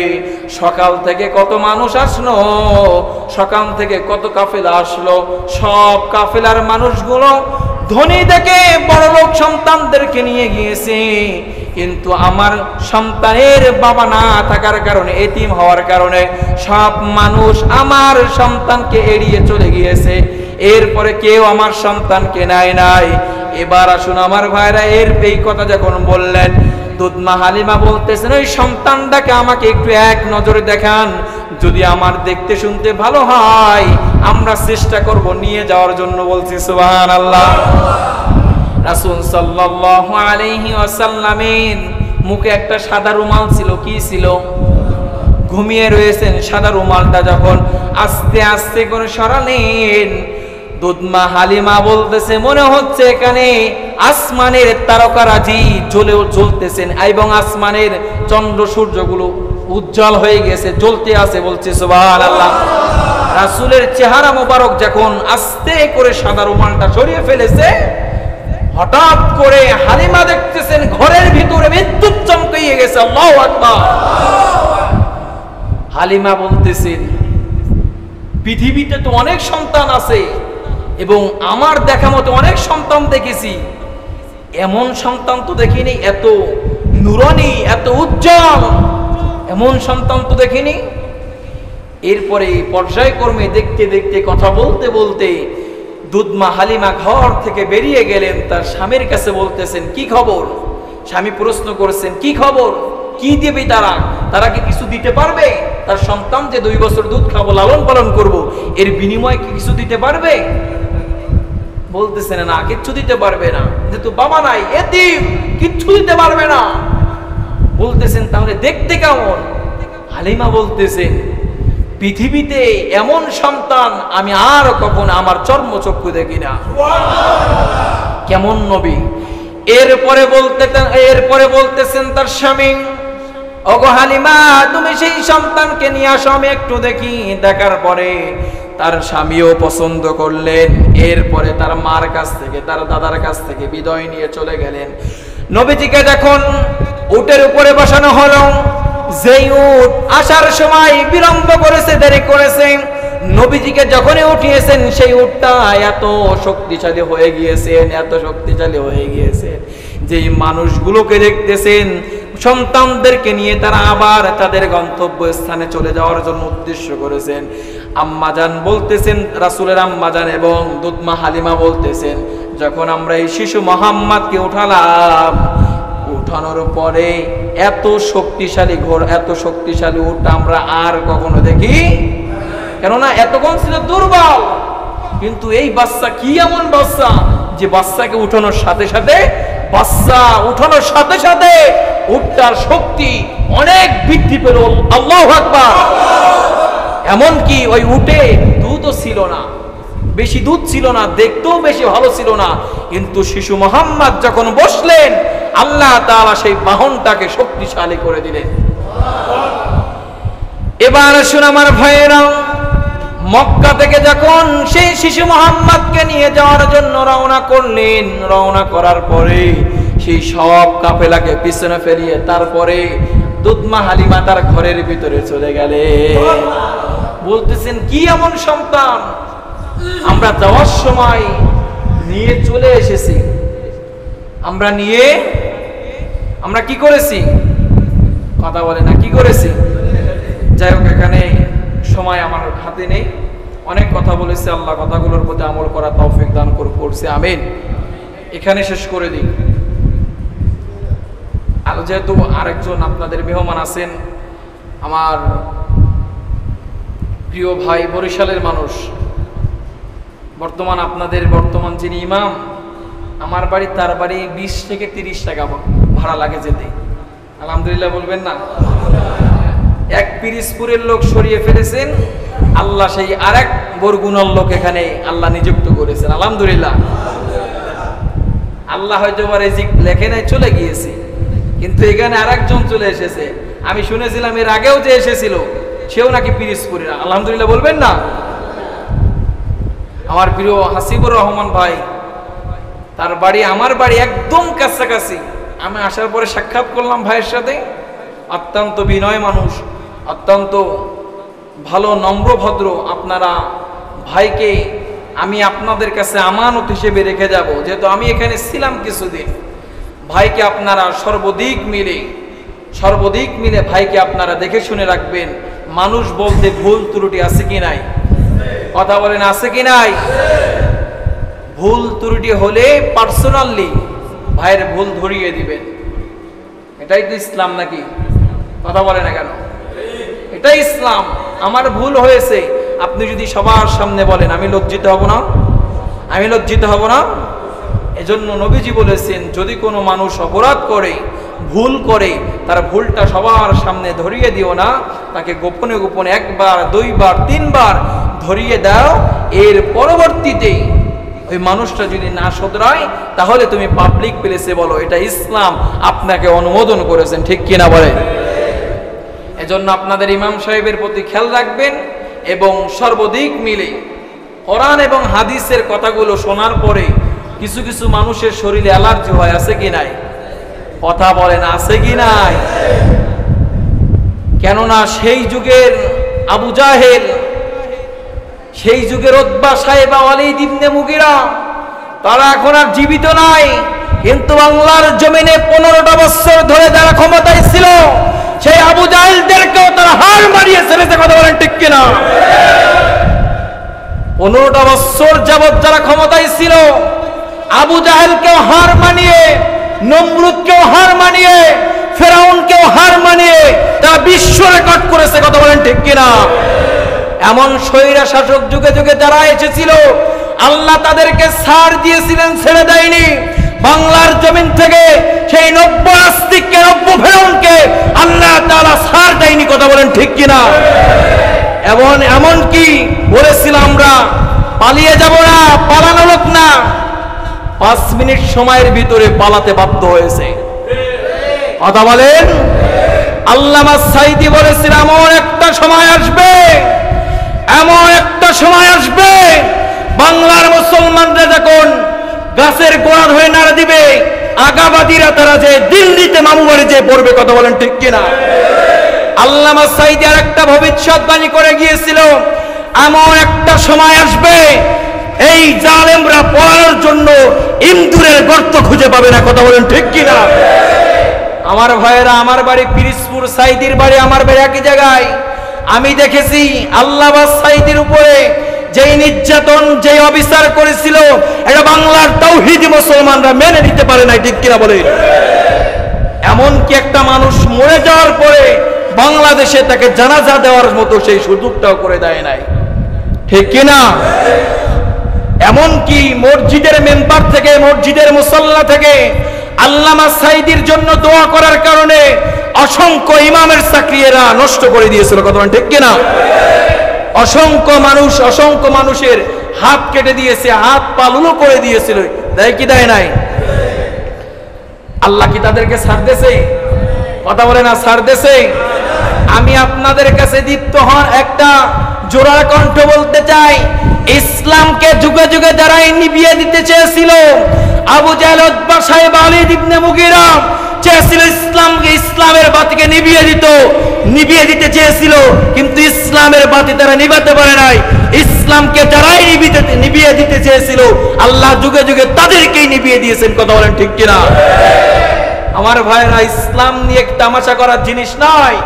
সকাল থেকে কত মানুষ আসলো, সকাল থেকে কত কাফেলা আসলো, সব কাফেলার মানুষগুলো ধনী দেখে বড়লোক সন্তানদেরকে নিয়ে গিয়েছে, কিন্তু আমার সন্তানের বাবা না থাকার কারণে, এতিম হওয়ার কারণে সব মানুষ আমার সন্তানকে এড়িয়ে চলে গিয়েছে। এরপরে কেউ আমার সন্তানকে নাই। এবার আসুন আমার ভাইরা, এই কথা যখন বললেন, দুধমা হালিমা বলতেছেন, ওই সন্তানটাকে আমাকে একটু এক নজরে দেখান, যদি আমার দেখতে শুনতে ভালো হয় আমরা চেষ্টা করব নিয়ে যাওয়ার জন্য। বলছি সুবহানাল্লাহ। রাসূল সাল্লাল্লাহু আলাইহি ওয়াসাল্লামের মুখে একটা সাদা রুমাল ছিল। কি ছিল? ঘুমিয়ে রয়েছেন, সাদা রুমালটা যখন আস্তে আস্তে করে সরালেন, দুধমা হালিমা বলতেছে, মনে হচ্ছে এখানে আসমানের তারকারাজি জ্বলতেছেন এবং আসমানের চন্দ্র সূর্যগুলো উজ্জ্বল হয়ে গেছে, জ্বলতে আছে। বলছে সুবহানাল্লাহ। রাসূলের চেহারা মোবারক যখন আস্তে করে সাদা রুমালটা সরিয়ে ফেলেছে, হঠাৎ করে হালিমা দেখতেছেন ঘরের ভিতরে বিদ্যুৎ চমকিয়ে গেছে। আল্লাহু আকবার। হালিমা বলতেছেন, পৃথিবীতে তো অনেক সন্তান আছে এবং আমার দেখা মতো অনেক সন্তান দেখেছি, এমন সন্তান তো দেখিনি, এত নুরানি, এত উজ্জ্বল, এমন সন্তান তো দেখিনি। এরপরে পর্যায়ক্রমে দেখতে দেখতে, কথা বলতে বলতে দুধমা হালিমা ঘর থেকে বেরিয়ে গেলেন, তার স্বামীর কাছে বলতেছেন, কি খবর? স্বামী প্রশ্ন করেছেন, কি খবর, কি দেবে তারা কি কিছু দিতে পারবে? তার সন্তান যে 2 বছর দুধ খাবো, লালন পালন করব, এর বিনিময়ে কি কিছু দিতে পারবে? বলতেছেন, না, কিচ্ছু দিতে পারবে না, যেহেতু বাবা নাই, এতিম, কিচ্ছু দিতে পারবে না। বলতেছেন, তাহলে দেখতে কেমন? হালিমা বলতেছেন, পৃথিবীতে এমন সন্তান আমি আর কখনো আমার চর্মচক্ষু দেখি না। কেমন নবী! এরপরে বলতেছেন তার স্বামী, ওগো হালিমা, তুমি সেই সন্তানকে নিয়ে আসো, আমি একটু দেখি। দেখার পরে তার স্বামীও পছন্দ করলেন। এরপরে তার মার কাছ থেকে, তার দাদার কাছ থেকে বিদায় নিয়ে চলে গেলেন। নবীজিকে যখন উটের উপরে বসানো হলো, যেই উট আসার সময় বিলম্ব করেছে, দেরি করেছে, নবীজিকে যখনই উঠিয়েছেন সেই উটটা এত শক্তিশালী হয়ে গিয়েছে, যেই মানুষগুলোকে দেখতেছেন সন্তানদেরকে নিয়ে তারা আবার তাদের গন্তব্য স্থানে চলে যাওয়ার জন্য উদ্দেশ্য করেছেন। আম্মাজান বলতেছেন, রাসূলের আম্মাজান এবং দুধমা হালিমা বলতেছেন, যখন আমরা এই শিশু মুহাম্মদকে উঠালাম, উঠানোর পরে এত শক্তিশালী ঘোড়া, এত শক্তিশালী উট আমরা আর কখনো দেখি, কেননা এতক্ষণ ছিল দুর্বল। কিন্তু এই বাচ্চা কি এমন বাচ্চা যে বাচ্চাকে উঠানোর সাথে সাথে উটটার শক্তি অনেক বৃদ্ধি পেল। আল্লাহু আকবার। এমনকি ওই উটে দুধও ছিল না, বেশি দুধ ছিল না, দেখতেও বেশি ভালো ছিল না, কিন্তু শিশু মুহাম্মদ যখন বসলেন আল্লাহ তাআলা সেই বাহনটাকে শক্তিশালী করে দিলেন। এবার শুন আমার ভাইয়েরা, মক্কা থেকে যখন সেই শিশু মুহাম্মদকে নিয়ে যাওয়ার জন্য রওনা করলেন, রওনা করার পরে সেই সব কাফেলাকে পিছনে ফেলিয়ে তারপরে দুধমা হালিমা তার ঘরের ভিতরে চলে গেলেন। বলতেছেন কি এমন সন্তান আমরা যাওয়ার সময় নিয়ে চলে এসেছি, আমরা কি করেছি, কথা বলে না, কি করেছি। যাই হোক, এখানে সময় আমার হাতে নেই, অনেক কথা বলেছে, আল্লাহ কথাগুলোর প্রতি আমল করা তৌফিক দান করছে, আমিন। এখানে শেষ করে দিই। আর যেহেতু আরেকজন আপনাদের মেহমান আছেন, আমার প্রিয় ভাই, বরিশালের মানুষ, বর্তমান যিনি ইমাম, আমার বাড়ি তার বাড়ি 20 থেকে 30 টাকা ভাড়া লাগে যেতে। আলহামদুলিল্লাহ বলবেন না? এক পিরিজপুরের লোক সরিয়ে ফেলেছেন, আল্লাহ সেই আরেক বরগুনার লোক এখানে আল্লাহ নিযুক্ত করেছেন। আলহামদুলিল্লাহ। আল্লাহ হয়তো রিজিক লেখে নাই, চলে গিয়েছে, কিন্তু এখানে আরেকজন চলে এসেছে। আমি শুনেছিলাম এর আগেও যে এসেছিল সেও নাকি পিরিজপুরের। আলহামদুলিল্লাহ বলবেন না? আমার প্রিয় হাসিবুর রহমান ভাই, তার বাড়ি আমার বাড়ি একদম কাছাকাছি। আমি আসার পরে সাক্ষাৎ করলাম ভাইয়ের সাথে, অত্যন্ত বিনয় মানুষ, অত্যন্ত ভালো, নম্র, ভদ্র। আপনারা ভাইকে আমি আপনাদের কাছে আমানত হিসেবে রেখে যাব, যেহেতু আমি এখানে ছিলাম কিছুদিন। ভাইকে আপনারা সর্বদিক মিলে ভাইকে আপনারা দেখে শুনে রাখবেন। মানুষ বলতে ভুল ত্রুটি আছে কি নাই? কথা বলেন, আছে কি নাই? ভুল ত্রুটি হলে পার্সোনালি ভাইয়ের ভুল ধরিয়ে দিবেন। এটাই তো ইসলাম নাকি? কথা বলে না কেন? এটাই ইসলাম। আমার ভুল হয়েছে, আপনি যদি সবার সামনে বলেন, আমি লজ্জিত হব না? এজন্য নবীজি বলেছেন, যদি কোনো মানুষ অপরাধ করে, ভুল করে, তার ভুলটা সবার সামনে ধরিয়ে দিও না, তাকে গোপনে গোপনে 1 বার 2 বার 3 বার ধরিয়ে দাও। এর পরবর্তীতে ওই মানুষটা যদি না শোধরায়, তাহলে তুমি পাবলিক প্লেসে বলো। এটা ইসলাম আপনাকে অনুমোদন করেছেন, ঠিক কিনা বলে? এজন্য আপনাদের ইমাম সাহেবের প্রতি খেয়াল রাখবেন এবং সর্বদিক মিলে কোরআন এবং হাদিসের কথাগুলো শোনার পরে কিছু কিছু মানুষের শরীরে অ্যালার্জি হয়, আছে কি নাই? কথা বলেন, আছে কি নাই? কেননা সেই যুগের আবু জাহেল, সেই যুগের উতবা সাহেবা, ওয়ালিদ ইবনে মুগিরা, তারা এখন আর জীবিত নাই, কিন্তু বাংলার জমিনে 15টা বছর ধরে যারা ক্ষমতায় ছিল, সেই আবু জাহেলদেরকেও তারা হার মারিয়ে ছেড়েছে। কথা বলেন, ঠিক কিনা? 15টা বছর যাবৎ যারা ক্ষমতায় ছিল, আবু জাহেলকেও হার মানিয়ে, নমরুদকেও হার মানিয়ে, ফেরাউনকেও হার মানিয়ে তারা বিশ্ব রেকর্ড করেছে। কথা বলেন, ঠিক কিনা? এমন স্বৈরা শাসক যুগে যুগে যারা এসেছিল, আল্লাহ তাদেরকে ছাড় দিয়েছিলেন, ছেড়ে দেয়নি। বাংলার জমিন থেকে সেই 90 নাস্তিককে, 90 ফেরাউনকে আল্লাহ তাআলা ছাড় দেয়নি। কথা বলেন, ঠিক কিনা? এমন কি বলেছিলাম আমরা পালিয়ে যাব না, পালানো লোক না, 5 মিনিট সময়ের ভিতরে পালাতে বাধ্য হয়েছে। কথা বলেন। আল্লামা সাঈদী বলেছিল, এমন একটা সময় আসবে বাংলার মুসলমানরা যখন গাছের গোড়া হয়ে নাড়া দিবে, আগাবাদীরা তারা যে দিল্লিতে মামু বাড়ি যে পড়বে। কথা বলেন, ঠিক কিনা? আল্লামা সাঈদী আর একটা ভবিষ্যৎবাণী করে গিয়েছিল, এমন একটা সময় আসবে এই জালেমরা পড়ার জন্য ইন্দুরের গর্ত খুঁজে পাবে না। কথা বলেন, ঠিক কিনা? আমার ভাইয়েরা, আমার বাড়ি পিরিজপুর, সাঈদীর বাড়ি আমার বাড়ি একই জায়গায়। আমি দেখেছি আল্লামা সাঈদীর উপরে যেই নির্যাতন, যেই অবিচার করেছিল, এটা বাংলার তাওহীদি মুসলমানরা মেনে নিতে পারে না, ঠিক কিনা বলে? এমনকি একটা মানুষ মরে যাওয়ার পরে বাংলাদেশে তাকে জানাজা দেওয়ার মতো সেই সুযোগটাও করে দেয় নাই, ঠিক কিনা? এমনকি মসজিদের মেম্বার থেকে, মসজিদের মুসল্লা থেকে আল্লামা সাঈদীর জন্য দোয়া করার কারণে অসংখ্য ইমামের চাকরি এরা নষ্ট করে দিয়েছিল, কথা বলেন ঠিক কিনা? অসংখ্য মানুষের হাত কেটে দিয়েছে, হাত পা লুলো করে দিয়েছিল, দেয় কি দেয় নাই? আল্লাহ কি তাদেরকে ছাড় দিয়েছে? কথা বলে না, ছাড় দিয়েছে? আমি আপনাদের কাছে দীপ্ত হন একটা জোড়া কণ্ঠ বলতে চাই, ইসলামকে যুগে যুগে যারাই নিভিয়ে দিতে চেয়েছিল, আবু জাহল, উতবা, সাইবা, খালিদ ইবনে মুগীরা চেয়েছিল ইসলামকে, ইসলামের বাতিকে নিভিয়ে দিতে চেয়েছিল, কিন্তু ইসলামের বাতি তারা নিভাতে পারে নাই। ইসলামকে যারাই নিভিয়ে দিতে চেয়েছিল, আল্লাহ যুগে যুগে তাদেরকেই নিভিয়ে দিয়েছেন, কথা বলেন ঠিক কিনা? আমার ভাইরা, ইসলাম নিয়ে তামাশা করার জিনিস নয়,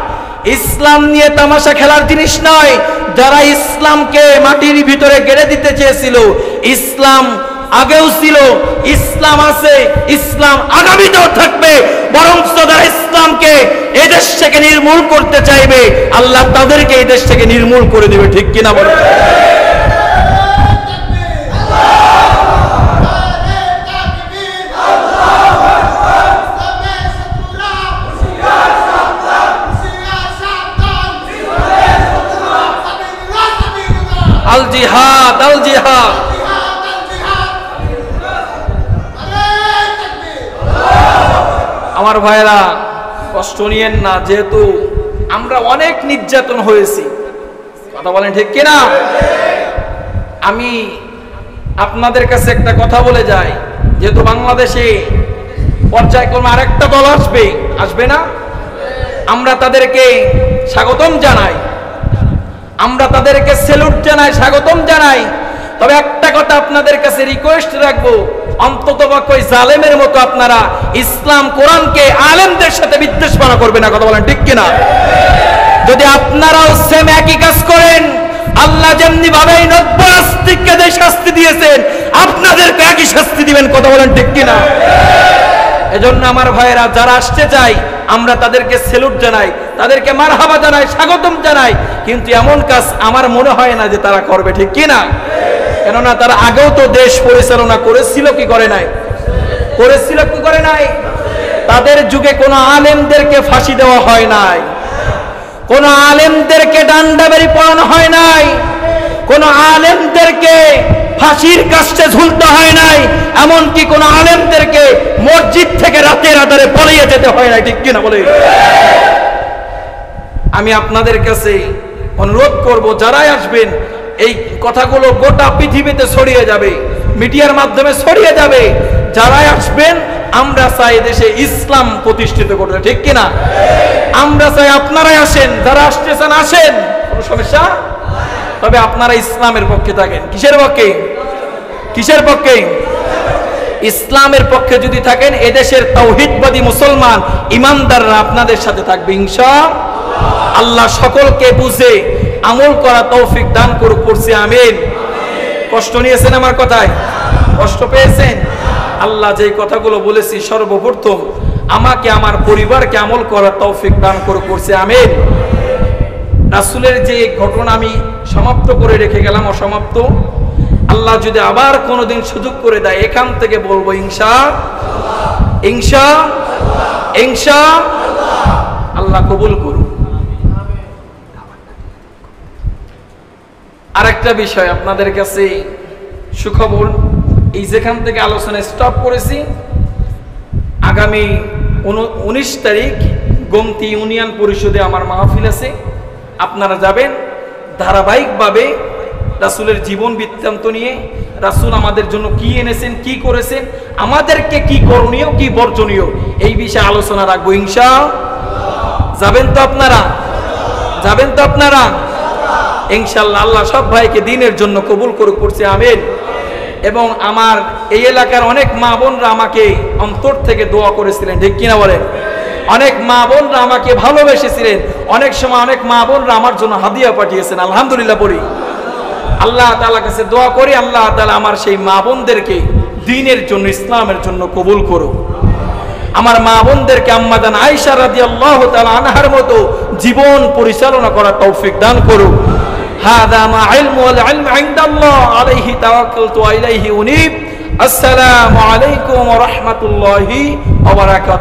ইসলাম নিয়ে তামাশা খেলার জিনিস নয়। যারা ইসলামকে মাটির ভিতরে গেড়ে দিতে চেয়েছিল, ইসলাম আগেও ছিল, ইসলাম আছে, ইসলাম আগামীতেও থাকবে, বরং যারা ইসলামকে এদেশ থেকে নির্মূল করতে চাইবে, আল্লাহ তাদেরকে এই দেশ থেকে নির্মূল করে দিবে, ঠিক কিনা বলেন? আল জিহাদ, আল জিহাদ। আমার ভাইরা, কষ্ট নিয়েন না, যেহেতু আমরা অনেক নির্যাতন হয়েছি, কথা বলেন ঠিক কিনা? আমি আপনাদের কাছে একটা কথা বলে যাই, যেহেতু বাংলাদেশে পর্যায়ক্রমে আরেকটা দল আসবে না, আমরা তাদেরকে স্বাগতম জানাই, আমরা তাদেরকে স্যালুট জানাই, স্বাগতম জানাই। তবে একটা কথা আপনাদের কাছে রিকোয়েস্ট রাখবো, অন্ততপক্ষে ওই জালেমের মতো আপনারা ইসলাম কোরআনকে আলেমদের সাথে বিদ্বেষপনা করবেন না, কথা বলেন ঠিক কিনা? যদি আপনারাও সেম একই কাজ করেন, আল্লাহ যেমনি ভাবে 90 নাস্তিককে যে শাস্তি দিয়েছেন, আপনাদেরকে একই শাস্তি দিবেন, কথা বলেন ঠিক কিনা? এজন্য আমার ভাইয়েরা, যারা আসতে চাই আমরা তাদেরকে স্যালুট জানাই, তাদেরকে মারহাবা জানাই, স্বাগতম জানাই, কিন্তু এমন কাজ আমার মনে হয় না যে তারা করবে, ঠিক কিনা? কেননা তারা আগেও তো দেশ পরিচালনা করেছিল, কি করে নাই? করেছিল, কি করে নাই? তাদের যুগে কোনো আলেমদেরকে ফাঁসি দেওয়া হয় নাই, কোন আলেমদেরকে ডান্ডাবেরি পড়ানো হয় নাই, কোন আলেমদেরকে ফাঁসির কাস্টে ঝুলতে হয় নাই, এমনকি কোন আলেমদেরকে মসজিদ থেকে রাতের আধারে পালিয়ে যেতে হয় নাই, ঠিক কিনা বলে? আমি আপনাদের কাছে অনুরোধ করব, যারাই আসবেন, এই কথাগুলো গোটা পৃথিবীতে ছড়িয়ে যাবে, মিডিয়ার মাধ্যমে ছড়িয়ে যাবে। যারাই আসবেন, আমরা চাই দেশে ইসলাম প্রতিষ্ঠিত করতে, ঠিক কিনা? আমরা চাই আপনারাই আসেন, যারা আসতেছেন আসেন, কোনো সমস্যা। তবে আপনারা ইসলামের পক্ষে থাকেন। কিসের পক্ষে? কিসের পক্ষে? ইসলামের পক্ষে যদি থাকেন, এদেশের তাওহীদবাদী মুসলমান ইমানদাররা আপনাদের সাথে থাকবে ইনশাআল্লাহ। আল্লাহ সকলকে বুঝে আমল করা তৌফিক দান করুক, পড়ছি আমিন। কষ্ট নিয়েছেন আমার কথায়? কষ্ট পেয়েছেন? আল্লাহ যেই কথাগুলো বলেছি, সর্বপ্রথম আমাকে, আমার পরিবারকে আমল করার তৌফিক দান করুক, পড়ছি আমিন। রাসূলের যে ঘটনা আমি সমাপ্ত করে রেখে গেলাম অসমাপ্ত, আল্লাহ যদি আবার কোনোদিন সুযোগ করে দেয়, এখান থেকে বলবো ইনশাআল্লাহ, ইনশাআল্লাহ, ইনশাআল্লাহ। আল্লাহ কবুল করুন। আরেকটা বিষয় আপনাদের কাছে সুখবর, এই যেখান থেকে আলোচনা স্টপ করেছি, আগামী 19 তারিখ গোমতি ইউনিয়ন পরিষদে আমার মাহফিল আছে, আপনারা যাবেন। ধারাবাহিকভাবে রাসূলের জীবন বৃত্তান্ত নিয়ে, রাসূল আমাদের জন্য কি এনেছেন, কি করেছেন, আমাদেরকে কি করণীয়, কি বর্জনীয়, এই বিষয়ে আলোচনা রাখবো ইনশাআল্লাহ। যাবেন তো আপনারা? যাবেন তো আপনারা? ইনশাআল্লাহ। আল্লাহ সব ভাইকে দ্বীনের জন্য কবুল করুক, পড়ছি আমিন। এবং আমার এই এলাকার অনেক মা বোনরা আমাকে অন্তর থেকে দোয়া করেছিলেন, ঠিক কিনা বলেন? অনেক মা বোনরা আমাকে ভালোবেসেছিলেন, অনেক সময় অনেক মা বোনরা আমার জন্য হাদিয়া পাঠিয়েছেন, আলহামদুলিল্লাহ পড়ি। আল্লাহ তাআলার কাছে দোয়া করি, আল্লাহ তাআলা আমার সেই মা বোনদেরকে দ্বীনের জন্য, ইসলামের জন্য কবুল করুক। আমার মা বোনদেরকে আম্মা জান আয়েশা রাদিয়াল্লাহু তাআলা আনহার মতো জীবন পরিচালনা করার তৌফিক দান করুক। হাদা মা ইলমু ওয়াল ইলমু ইনদাল্লাহ, আলাইহি তাওয়াক্কালতু ওয়া ইলাইহি উনীব। আসসালামু আলাইকুম ওয়া রাহমাতুল্লাহি ওয়া বারাকাতুহু।